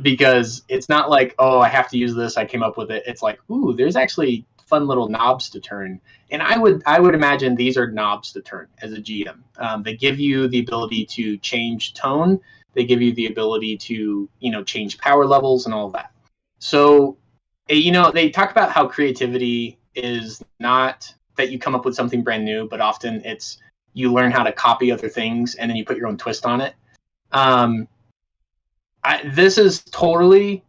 Because it's not like, oh, I have to use this, I came up with it. It's like, ooh, there's actually fun little knobs to turn. And I would imagine these are knobs to turn as a GM. They give you the ability to change tone. They give you the ability to, change power levels and all of that. So, they talk about how creativity is not that you come up with something brand new, but often it's you learn how to copy other things and then you put your own twist on it. This is totally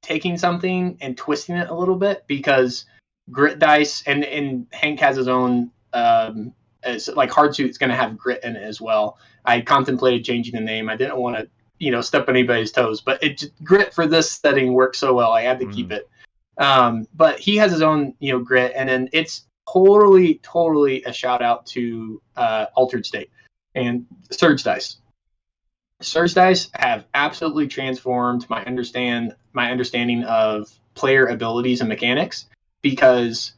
taking something and twisting it a little bit, because Grit dice, and Hank has his own, like Hardsuit's going to have Grit in it as well. I contemplated changing the name. I didn't want to, step on anybody's toes, but Grit for this setting works so well, I had to keep it. But he has his own, Grit, and then it's totally a shout out to Altered State and Surge Dice. Surge Dice have absolutely transformed my understanding of player abilities and mechanics, because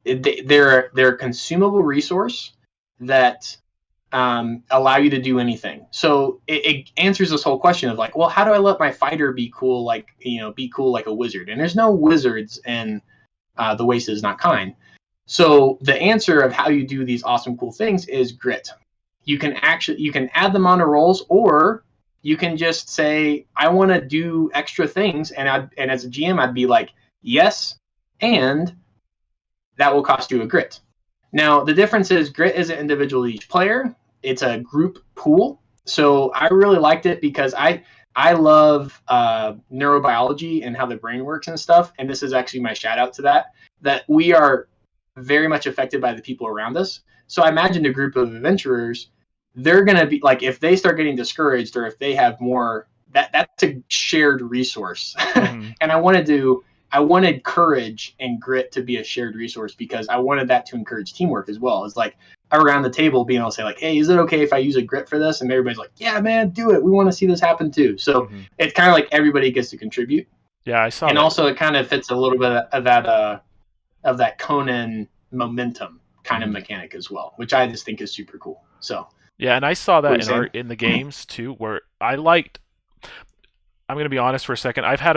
they're a consumable resource that allow you to do anything. So it answers this whole question of like, well, how do I let my fighter be cool like a wizard? And there's no wizards in The Waste Is Not Kind. So the answer of how you do these awesome, cool things is Grit. You can add them onto rolls, or you can just say, I want to do extra things. And as a GM, I'd be like, yes, and that will cost you a Grit. Now, the difference is Grit isn't individual to each player. It's a group pool. So I really liked it because I love neurobiology and how the brain works and stuff. And this is actually my shout out to that we are very much affected by the people around us. So I imagined a group of adventurers, they're going to be like, if they start getting discouraged or if they have more, that's a shared resource. Mm-hmm. And I wanted courage and grit to be a shared resource because I wanted that to encourage teamwork as well. It's like around the table being able to say like, hey, is it okay if I use a grit for this? And everybody's like, yeah, man, do it. We want to see this happen too. So it's kind of like everybody gets to contribute. Yeah, I saw and that. Also it kind of fits a little bit of that Conan momentum kind of mechanic as well, which I just think is super cool. So yeah, and I saw that in the games too, where I liked. I'm going to be honest for a second. I've had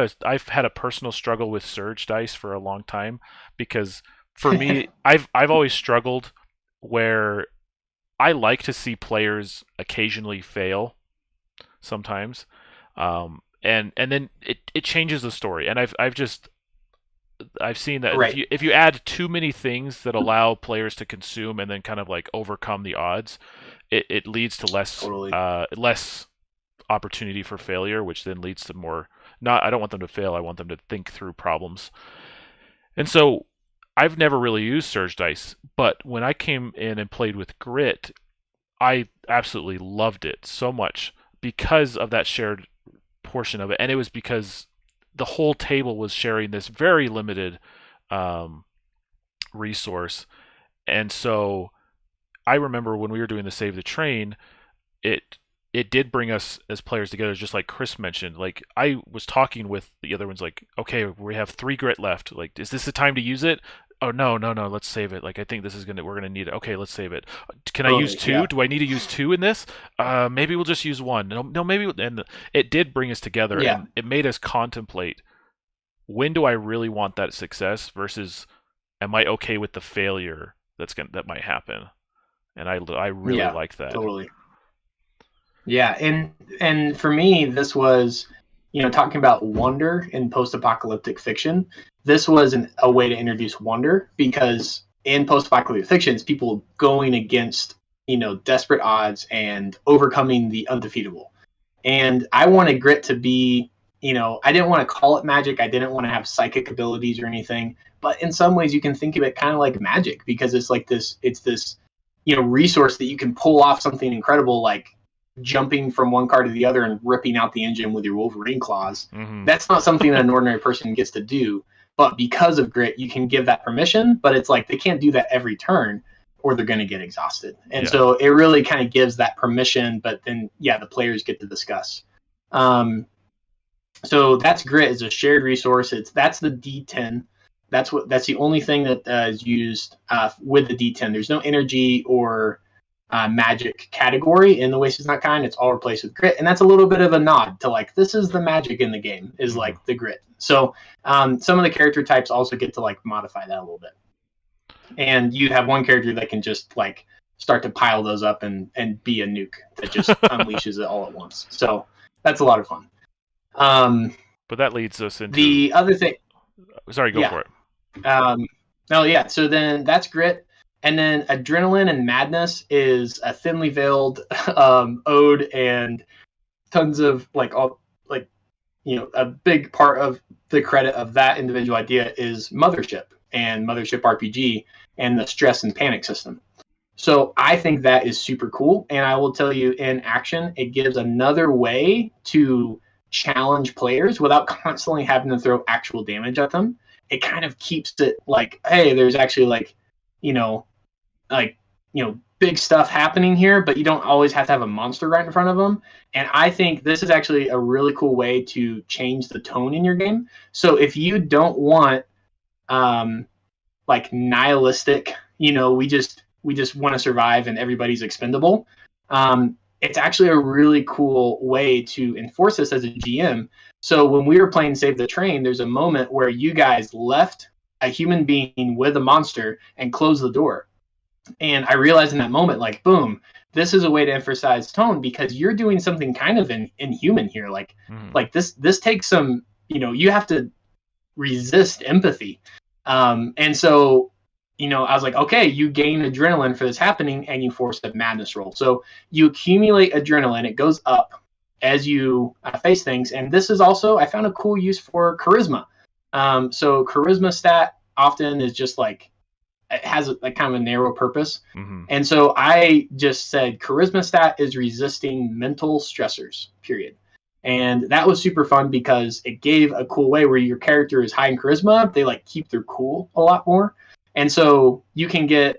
a personal struggle with Surge dice for a long time because for me, I've always struggled where I like to see players occasionally fail sometimes, and then it changes the story. And I've seen that right. if you add too many things that allow players to consume and then kind of like overcome the odds, it leads to less opportunity for failure, which then leads to more. Not I don't want them to fail. I want them to think through problems. And so I've never really used Surge dice, but when I came in and played with Grit, I absolutely loved it so much because of that shared portion of it, and it was because the whole table was sharing this very limited resource. And so I remember when we were doing the Save the Train, it did bring us as players together, just like Chris mentioned. Like I was talking with the other ones, like, okay, we have 3 grit left. Like, is this the time to use it? Oh no, let's save it. Like I think we're gonna need it. Okay, let's save it. Can I use 2? Yeah. Do I need to use 2 in this? Maybe we'll just use 1. No, maybe. And it did bring us together, and it made us contemplate: when do I really want that success versus am I okay with the failure that might happen? And I really like that. Totally. Yeah, and for me, this was, talking about wonder in post-apocalyptic fiction. This was a way to introduce wonder because in post-apocalyptic fiction, it's people going against, desperate odds and overcoming the undefeatable. And I wanted Grit to be, I didn't want to call it magic. I didn't want to have psychic abilities or anything. But in some ways, you can think of it kind of like magic because it's like this, resource that you can pull off something incredible like jumping from one car to the other and ripping out the engine with your Wolverine claws. Mm-hmm. That's not something that an ordinary person gets to do. But because of Grit, you can give that permission, but it's like they can't do that every turn or they're going to get exhausted. And so it really kind of gives that permission, but then, the players get to discuss. So that's Grit is a shared resource. That's the D10. That's the only thing that is used with the D10. There's no energy or magic category in the Waste Is Not Kind. It's all replaced with Grit, and that's a little bit of a nod to like this is the magic in the game is like the Grit. So some of the character types also get to like modify that a little bit, and you have one character that can just like start to pile those up and be a nuke that just unleashes it all at once. So that's a lot of fun. But that leads us into the other thing. Sorry, go for it. So then that's Grit. And then Adrenaline and Madness is a thinly veiled ode, and tons of a big part of the credit of that individual idea is Mothership and Mothership RPG and the stress and panic system. So I think that is super cool. And I will tell you, in action, it gives another way to challenge players without constantly having to throw actual damage at them. It kind of keeps it like, hey, there's actually big stuff happening here, but you don't always have to have a monster right in front of them. And I think this is actually a really cool way to change the tone in your game. So if you don't want nihilistic, we just want to survive and everybody's expendable, it's actually a really cool way to enforce this as a GM. So when we were playing Save the Train, there's a moment where you guys left a human being with a monster and closed the door. And I realized in that moment, like, boom, this is a way to emphasize tone because you're doing something kind of inhuman here. Like this takes some, you have to resist empathy. And so, I was like, okay, you gain adrenaline for this happening and you force a madness roll. So you accumulate adrenaline. It goes up as you face things. And this is also, I found a cool use for charisma. So charisma stat often is just like, it has a kind of a narrow purpose. Mm-hmm. And so I just said charisma stat is resisting mental stressors, period. And that was super fun because it gave a cool way where your character is high in charisma. They like keep their cool a lot more. And so you can get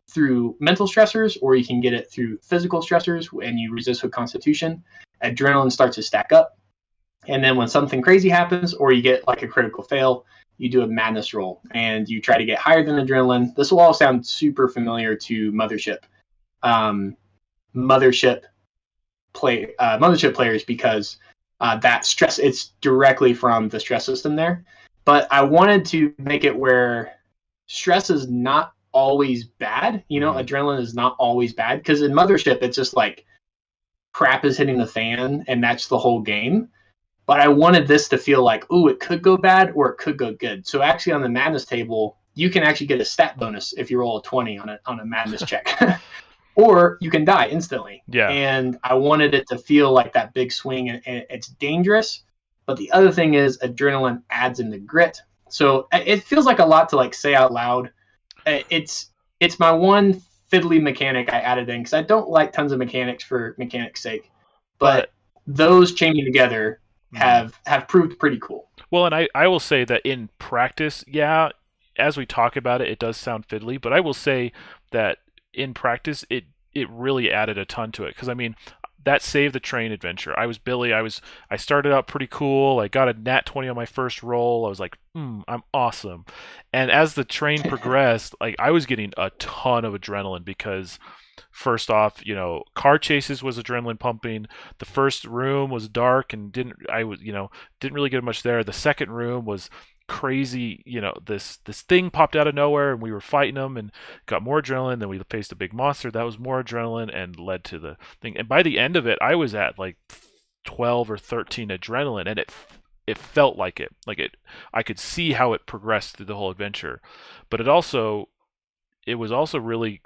through mental stressors, or you can get it through physical stressors, and you resist with constitution. Adrenaline starts to stack up. And then when something crazy happens, or you get like a critical fail, you do a madness roll and you try to get higher than adrenaline. This will all sound super familiar to Mothership. Mothership players, because that stress, it's directly from the stress system there. But I wanted to make it where stress is not always bad. Adrenaline is not always bad, because in Mothership it's just like crap is hitting the fan and that's the whole game. But I wanted this to feel like, ooh, it could go bad or it could go good. So actually on the madness table, you can actually get a stat bonus if you roll a 20 on a madness check. Or you can die instantly. Yeah. And I wanted it to feel like that big swing, and it's dangerous. But the other thing is adrenaline adds in the grit. So it feels like a lot to like say out loud. It's my one fiddly mechanic I added in, because I don't like tons of mechanics for mechanics' sake. But those chaining together have proved pretty cool. Well, and I will say that in practice, yeah, as we talk about it, it does sound fiddly, but I will say that in practice, it really added a ton to it. Because I mean, that Save the Train adventure, I was Billy. I started out pretty cool. I got a nat 20 on my first roll. I was like, I'm awesome. And as the train progressed, like I was getting a ton of adrenaline, because first off, car chases was adrenaline pumping. The first room was dark and didn't really get much there. The second room was crazy. This thing popped out of nowhere and we were fighting them and got more adrenaline. Then we faced a big monster that was more adrenaline and led to the thing. And by the end of it, I was at like 12 or 13 adrenaline, and it felt like it. I could see how it progressed through the whole adventure. But it was also really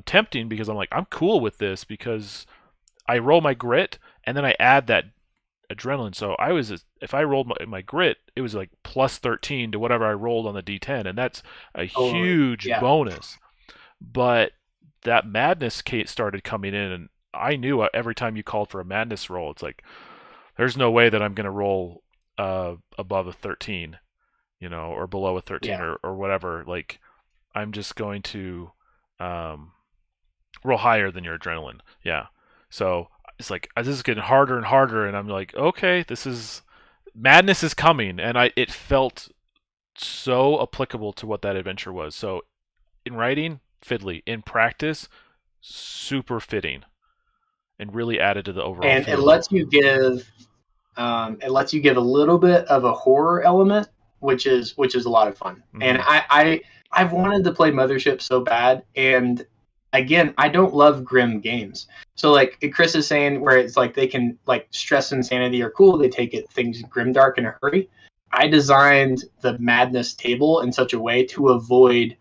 tempting, because I'm like, I'm cool with this, because I roll my grit and then I add that adrenaline. So if I rolled my grit, it was like plus 13 to whatever I rolled on the D10, and that's a huge bonus. But that madness started coming in, and I knew every time you called for a madness roll, it's like, there's no way that I'm going to roll above a 13, or below a 13 or whatever. Like, I'm just going to roll higher than your adrenaline. Yeah. So it's like, this is getting harder and harder, and I'm like, okay, madness is coming, and it felt so applicable to what that adventure was. So in writing, fiddly. In practice, super fitting, and really added to the overall. And it lets you give a little bit of a horror element, which is a lot of fun. Mm-hmm. And I've wanted to play Mothership so bad, and again, I don't love grim games. So like Chris is saying, where it's like they can, like, stress and sanity are cool, they take things grimdark in a hurry. I designed the madness table in such a way to avoid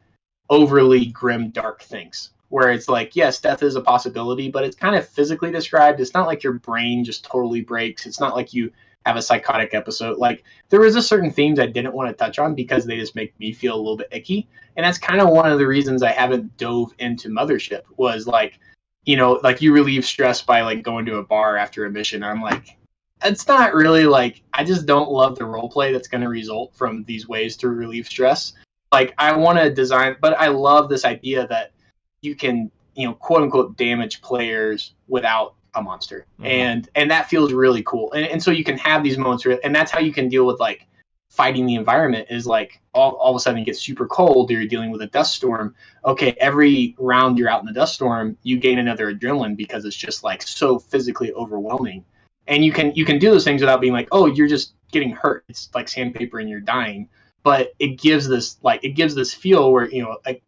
overly grim dark things, where it's like, yes, death is a possibility, but it's kind of physically described. It's not like your brain just totally breaks. It's not like you have a psychotic episode. Like, there was a certain themes I didn't want to touch on because they just make me feel a little bit icky. And that's kind of one of the reasons I haven't dove into Mothership, was like, like you relieve stress by like going to a bar after a mission. I'm like, it's not really like, I just don't love the role play that's going to result from these ways to relieve stress. Like, I want to design, but I love this idea that you can, quote unquote, damage players without a monster. Mm-hmm. And that feels really cool. And so you can have these moments and that's how you can deal with like fighting the environment, is like all of a sudden it gets super cold, or you're dealing with a dust storm. Okay, every round you're out in the dust storm, you gain another adrenaline, because it's just like so physically overwhelming. And you can do those things without being like, oh, you're just getting hurt. It's like sandpaper and you're dying. But it gives this feel where,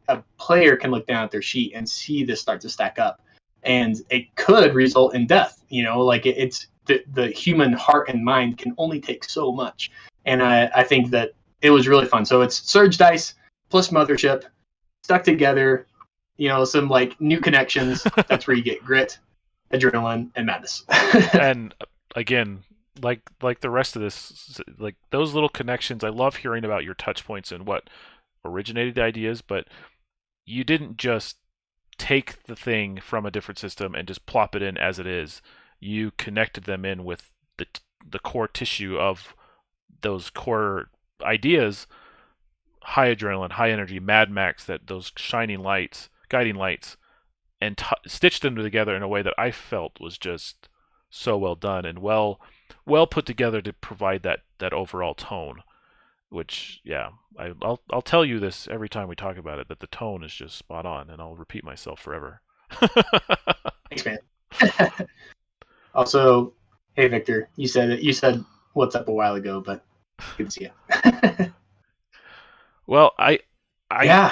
a player can look down at their sheet and see this start to stack up, and it could result in death. Like it's the human heart and mind can only take so much. And I think that it was really fun. So it's Surge Dice plus Mothership stuck together, some like new connections. That's where you get grit, adrenaline, and madness. And again, like the rest of this, like those little connections, I love hearing about your touch points and what originated the ideas, but you didn't just take the thing from a different system and just plop it in as it is. You connected them in with the core tissue of those core ideas, high adrenaline, high energy, Mad Max, that those shining lights, guiding lights, and stitched them together in a way that I felt was just so well done and well put together to provide that overall tone. Which, yeah, I'll tell you this every time we talk about it, that the tone is just spot on, and I'll repeat myself forever. Thanks, man. Also, hey Victor, you said what's up a while ago, but good to see you. Well, I Yeah.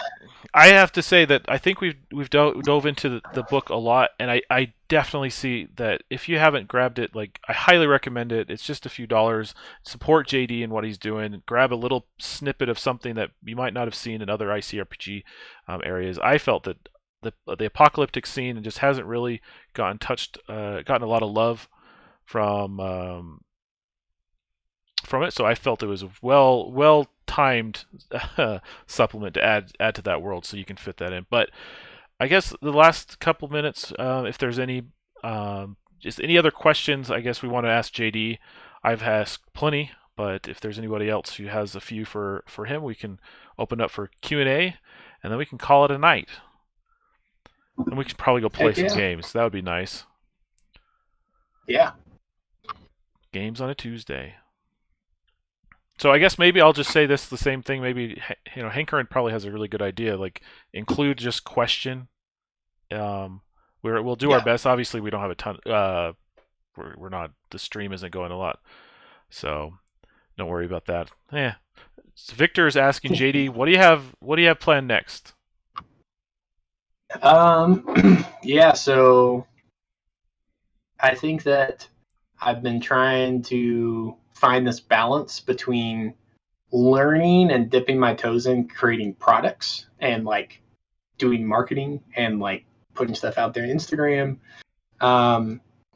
I have to say that I think we've dove into the book a lot, and I definitely see that if you haven't grabbed it, like, I highly recommend it. It's just a few dollars. Support JD and what he's doing. Grab a little snippet of something that you might not have seen in other ICRPG areas. I felt that the apocalyptic scene just hasn't really gotten a lot of love from it. So I felt it was a well timed supplement to add to that world, so you can fit that in. But I guess the last couple minutes, if there's any just any other questions, I guess we want to ask JD. I've asked plenty, but if there's anybody else who has a few for him, we can open up for Q&A, and then we can call it a night. And we could probably go play some games. That would be nice. Yeah. Games on a Tuesday. So I guess maybe I'll just say the same thing. Maybe, Hankerin probably has a really good idea. Like, include just question. We'll do our best. Obviously, we don't have a ton. We're not. The stream isn't going a lot, so don't worry about that. Yeah. So Victor is asking JD, what do you have planned next? Yeah. So I think that I've been trying to find this balance between learning and dipping my toes in creating products and like doing marketing and like putting stuff out there on Instagram.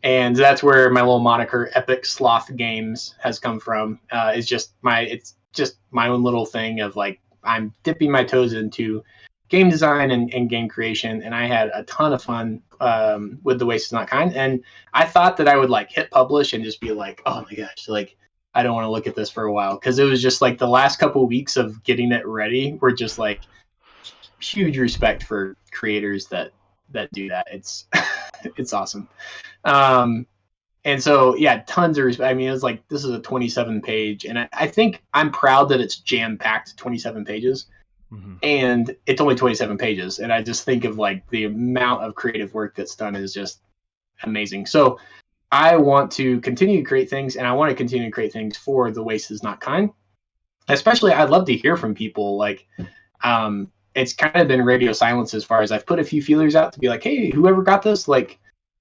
And that's where my little moniker Epic Sloth Games has come from. It's just my own little thing of like, I'm dipping my toes into game design and game creation, and I had a ton of fun with The Waste Is Not Kind. And I thought that I would like hit publish and just be like, oh my gosh, like I don't want to look at this for a while, because it was just like the last couple of weeks of getting it ready were just like huge respect for creators that do that. It's it's awesome. And so yeah, tons of respect. I mean, it was like, this is a 27 page, and I think I'm proud that it's jam packed 27 pages. Mm-hmm. And it's only 27 pages, and I just think of like the amount of creative work that's done is just amazing. So I want to continue to create things, and I want to continue to create things for The Waste Is Not Kind. Especially, I'd love to hear from people. Like, it's kind of been radio silence as far as I've put a few feelers out to be like, hey, whoever got this, like,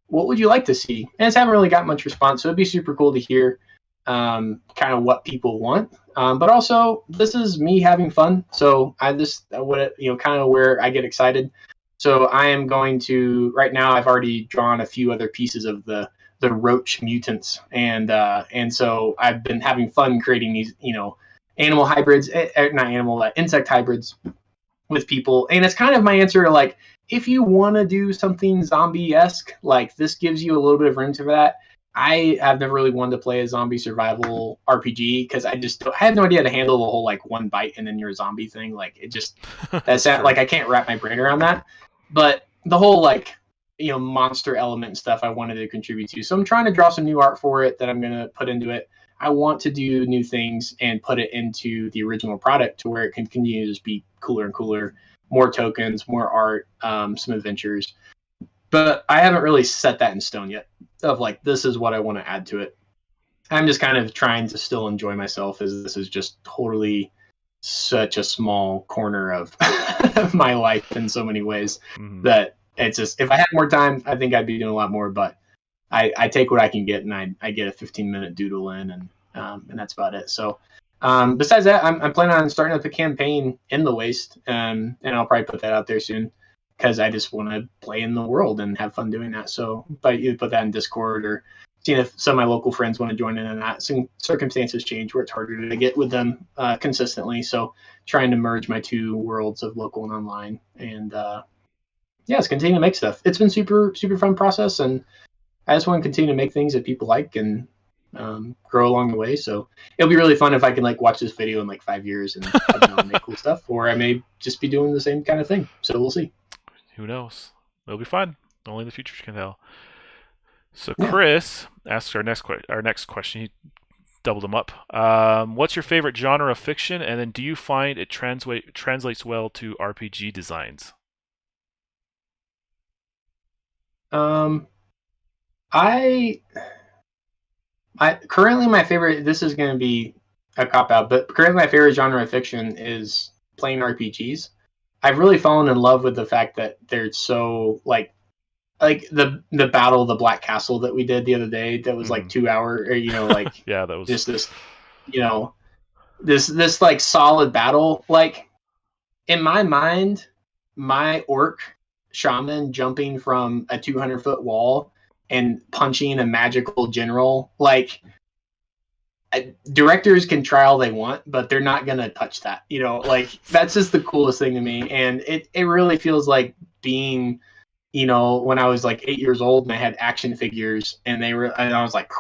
what would you like to see? And it's haven't really got much response, so it'd be super cool to hear kind of what people want. But also, this is me having fun. So I just, kind of where I get excited. So I am going to, right now, I've already drawn a few other pieces of the roach mutants. And so I've been having fun creating these, animal hybrids, insect hybrids with people. And it's kind of my answer to like, if you want to do something zombie-esque, like this gives you a little bit of room for that. I have never really wanted to play a zombie survival RPG because I have no idea how to handle the whole like one bite and then you're a zombie thing. Like it just that's like I can't wrap my brain around that. But the whole like monster element and stuff I wanted to contribute to. So I'm trying to draw some new art for it that I'm gonna put into it. I want to do new things and put it into the original product to where it can continue to just be cooler and cooler, more tokens, more art, some adventures. But I haven't really set that in stone yet of like, this is what I want to add to it. I'm just kind of trying to still enjoy myself, as this is just totally such a small corner of my life in so many ways that it's just, if I had more time, I think I'd be doing a lot more, but I take what I can get, and I get a 15-minute doodle in, and that's about it. So besides that, I'm planning on starting up a campaign in The Waste, and I'll probably put that out there soon, because I just want to play in the world and have fun doing that. So, but you put that in Discord or seeing if some of my local friends want to join in on that. Some circumstances change where it's harder to get with them consistently. So trying to merge my two worlds of local and online, and it's continuing to make stuff. It's been super fun process, and I just want to continue to make things that people like and grow along the way. So it'll be really fun if I can like watch this video in like 5 years and make cool stuff, or I may just be doing the same kind of thing. So we'll see. Who knows? It'll be fun. Only the future can tell. So Chris asks our next question. He doubled them up. What's your favorite genre of fiction, and then do you find it translates well to RPG designs? I currently my favorite. This is going to be a cop out, but currently my favorite genre of fiction is playing RPGs. I've really fallen in love with the fact that they're so like the battle of the Black Castle that we did the other day. That was like 2 hour, or like yeah, that was just this, this like solid battle. Like in my mind, my orc shaman jumping from a 200-foot wall and punching a magical general, like directors can try all they want, but they're not gonna touch that. Like that's just the coolest thing to me, and it really feels like being, when I was like 8 years old and I had action figures, and I was like,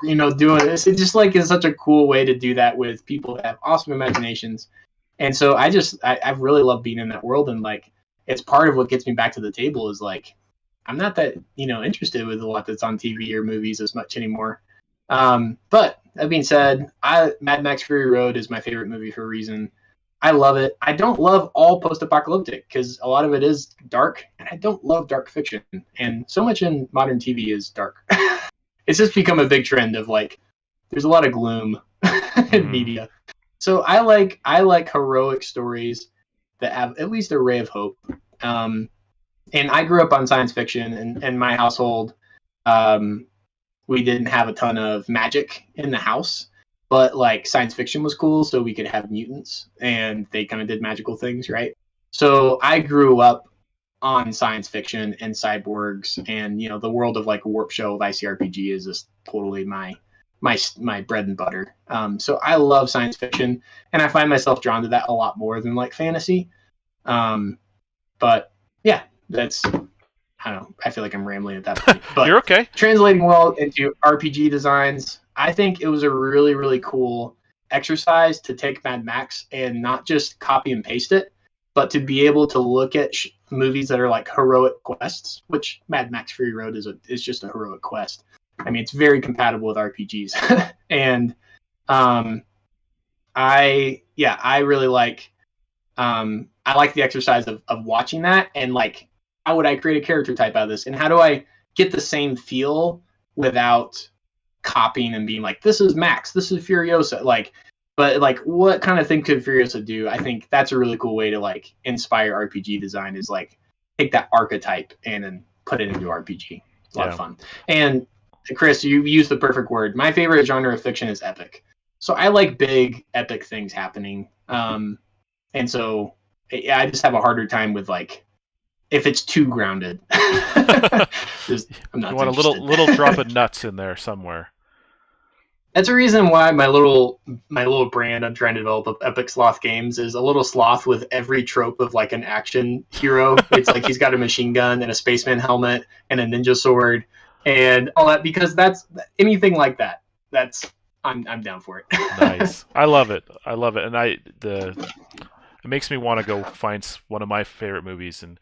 doing this. It just like is such a cool way to do that with people that have awesome imaginations, and so I really love being in that world, and like it's part of what gets me back to the table is like I'm not that interested with a lot that's on TV or movies as much anymore. But that being said, Mad Max Fury Road is my favorite movie for a reason. I love it. I don't love all post-apocalyptic because a lot of it is dark, and I don't love dark fiction. And so much in modern TV is dark. It's just become a big trend of like, there's a lot of gloom in media. So I like heroic stories that have at least a ray of hope. And I grew up on science fiction, and in my household, we didn't have a ton of magic in the house, but like science fiction was cool, so we could have mutants, and they kind of did magical things, right? So I grew up on science fiction and cyborgs, and the world of like Warp Show of ICRPG is just totally my bread and butter. So I love science fiction, and I find myself drawn to that a lot more than like fantasy. But yeah, that's, I don't know. I feel like I'm rambling at that point. But you're okay. Translating well into RPG designs, I think it was a really, really cool exercise to take Mad Max and not just copy and paste it, but to be able to look at movies that are like heroic quests, which Mad Max Fury Road is just a heroic quest. I mean, it's very compatible with RPGs, and I really like. I like the exercise of watching that, and like, how would I create a character type out of this, and how do I get the same feel without copying and being like, this is Max, this is Furiosa, like, but like, what kind of thing could Furiosa do? I think that's a really cool way to like inspire RPG design, is like take that archetype and then put it into RPG. It's a lot of fun. And Chris, you used the perfect word. My favorite genre of fiction is epic. So I like big epic things happening. And so I just have a harder time with like, if it's too grounded. I'm not you want interested. a little drop of nuts in there somewhere. That's the reason why my little brand I'm trying to develop of Epic Sloth Games is a little sloth with every trope of like an action hero. It's like he's got a machine gun and a spaceman helmet and a ninja sword and all that, because that's anything like that. I'm down for it. Nice. I love it. And it makes me want to go find one of my favorite movies and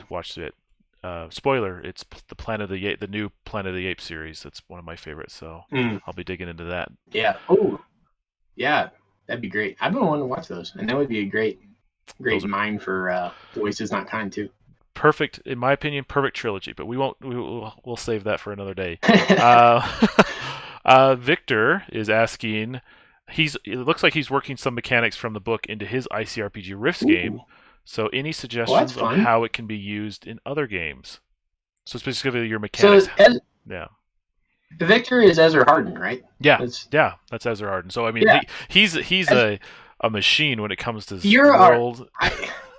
watch it. Spoiler: it's the new Planet of the Apes series. That's one of my favorites. So I'll be digging into that. Yeah. Oh, yeah. That'd be great. I've been wanting to watch those, and that would be a great mine for Voices Not Kind too. Perfect, in my opinion, perfect trilogy. But we'll save that for another day. Victor is asking. It looks like he's working some mechanics from the book into his ICRPG Rifts game. So any suggestions on how it can be used in other games? So specifically your mechanics. So Victor is Ezra Harden, right? Yeah, that's Ezra Harden. So I mean, he's a machine when it comes to world.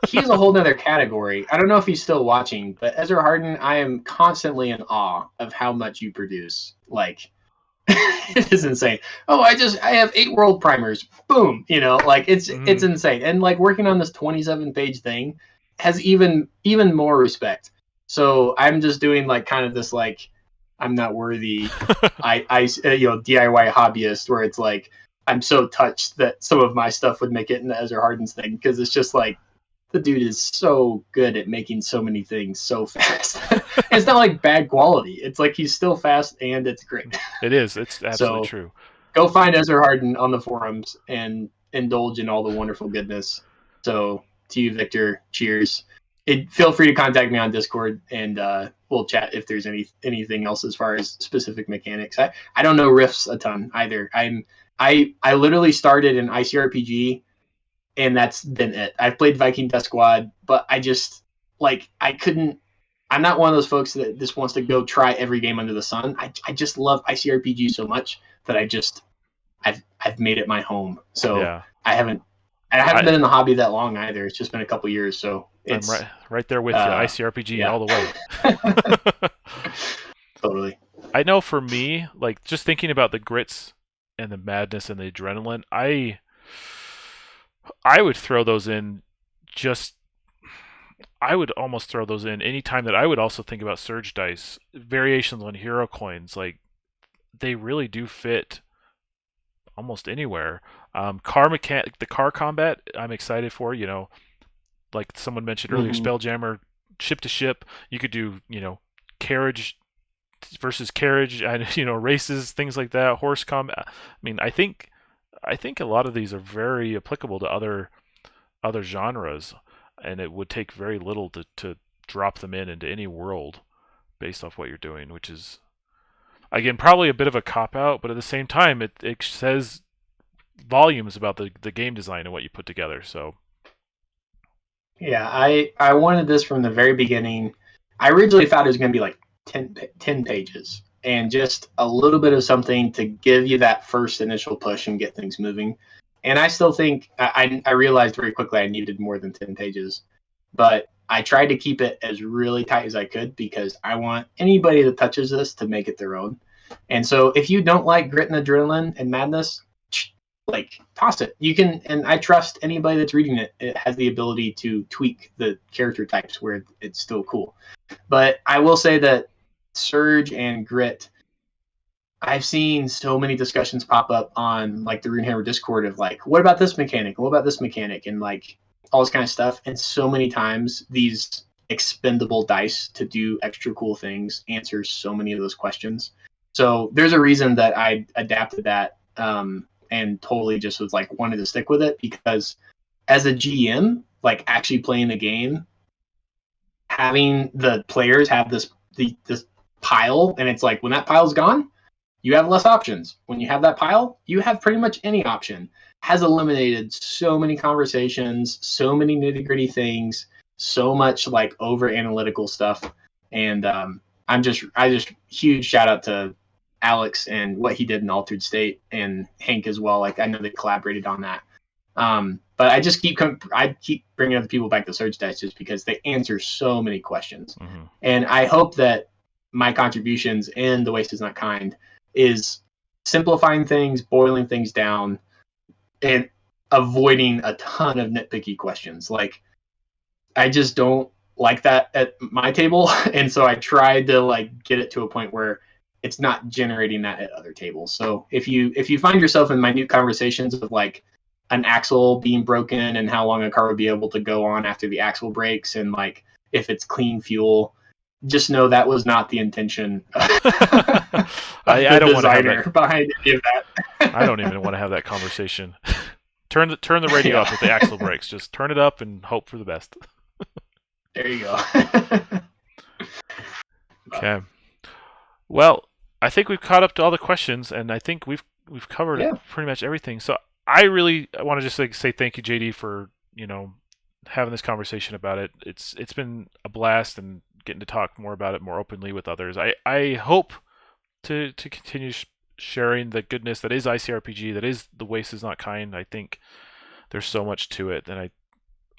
he's a whole nother category. I don't know if he's still watching, but Ezra Harden, I am constantly in awe of how much you produce. Like, it is insane. Oh, I have 8 world primers. Boom. Like it's insane. And like working on this 27-page thing has even more respect. So I'm just doing like kind of this like I'm not worthy DIY hobbyist where it's like I'm so touched that some of my stuff would make it into Ezra Harden's thing because it's just like the dude is so good at making so many things so fast. It's not like bad quality. It's like he's still fast and it's great. It is. It's absolutely true. Go find Ezra Harden on the forums and indulge in all the wonderful goodness. So to you, Victor, cheers. Feel free to contact me on Discord and we'll chat if there's anything else as far as specific mechanics. I don't know Rifts a ton either. I literally started an ICRPG and that's been it. I've played Viking Death Squad, but I just I couldn't. I'm not one of those folks that just wants to go try every game under the sun. I just love ICRPG so much that I've made it my home. So yeah. I haven't been in the hobby that long either. It's just been a couple years. So it's I'm right there with you. ICRPG all the way. Totally. I know for me, like just thinking about the grits and the madness and the adrenaline, I would throw those in I would almost throw those in anytime that I would also think about surge dice, variations on hero coins. Like they really do fit almost anywhere. The car combat, I'm excited for. Like someone mentioned earlier, Spelljammer, ship to ship. You could do carriage versus carriage, and races, things like that. Horse combat. I mean, I think a lot of these are very applicable to other genres, and it would take very little to drop them into any world based off what you're doing, which is again probably a bit of a cop out, but at the same time it says volumes about the game design and what you put together. So yeah, I wanted this from the very beginning. I originally thought it was going to be like 10 pages and just a little bit of something to give you that first initial push and get things moving. And I still think I realized very quickly I needed more than 10 pages, but I tried to keep it as really tight as I could because I want anybody that touches this to make it their own. And so if you don't like grit and adrenaline and madness, toss it. You can, and I trust anybody that's reading it. It has the ability to tweak the character types where it's still cool. But I will say that Surge and Grit, I've seen so many discussions pop up on like the Runehammer Discord of like, what about this mechanic? What about this mechanic? And like all this kind of stuff. And so many times these expendable dice to do extra cool things answers so many of those questions. So there's a reason that I adapted that and totally just was like wanted to stick with it because as a GM, like actually playing the game, having the players have this pile, and it's like when that pile's gone, you have less options. When you have that pile, you have pretty much any option. Has eliminated so many conversations, so many nitty-gritty things, so much like over analytical stuff. And I just huge shout out to Alex and what he did in Altered State, and Hank as well. Like I know they collaborated on that. But I just keep bringing other people back to Surge Dice just because they answer so many questions. Mm-hmm. And I hope that my contributions in The Waste Is Not Kind is simplifying things, boiling things down, and avoiding a ton of nitpicky questions. Like I just don't like that at my table, and so I tried to like get it to a point where it's not generating that at other tables. So if you find yourself in minute conversations of like an axle being broken and how long a car would be able to go on after the axle breaks, and like if it's clean fuel, just know that was not the intention. I don't want to have that behind any of that. I don't even want to have that conversation. Turn the radio up if the axle breaks. Just turn it up and hope for the best. There you go. Okay. Well, I think we've caught up to all the questions, and I think we've covered pretty much everything. So I really want to just say thank you, JD, for having this conversation about it. It's been a blast, and getting to talk more about it more openly with others. I hope to continue sharing the goodness that is ICRPG, that is The Waste Is Not Kind. I think there's so much to it, and I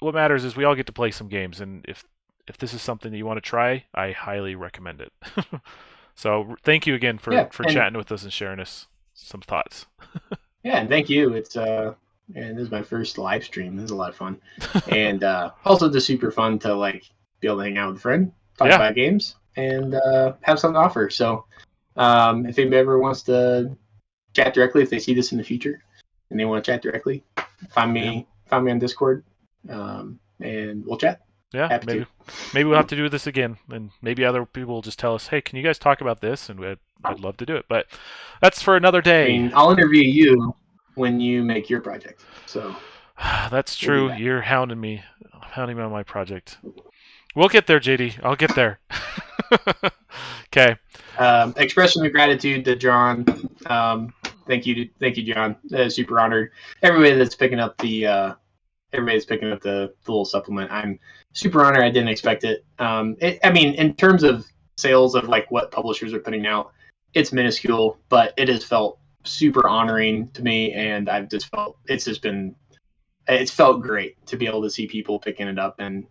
what matters is we all get to play some games, and if this is something that you want to try, I highly recommend it. So thank you again for chatting with us and sharing us some thoughts. Yeah, and thank you. It's and this is my first live stream. This is a lot of fun, and also just super fun to like be able to hang out with a friend, talk about games, and have something to offer. So, if anybody ever wants to chat directly, if they see this in the future and they want to chat directly, find me on Discord, and we'll chat. Yeah, maybe we'll have to do this again, and maybe other people will just tell us, "Hey, can you guys talk about this?" And I'd love to do it, but that's for another day. I mean, I'll interview you when you make your project. So that's true. You're hounding me on my project. We'll get there, JD. I'll get there. Okay. Expression of gratitude to John. Thank you, John. Super honored. Everybody that's picking up the little supplement. I'm super honored. I didn't expect it. I mean, in terms of sales of like what publishers are putting out, it's minuscule, but it has felt super honoring to me, and I've just felt it's felt great to be able to see people picking it up, and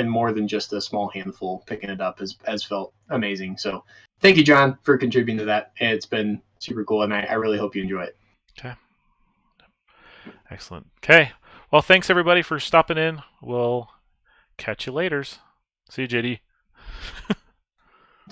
more than just a small handful picking it up has felt amazing. So thank you, John, for contributing to that. It's been super cool, and I really hope you enjoy it. Okay. Excellent. Okay. Well, thanks everybody for stopping in. We'll catch you later. See you, JD.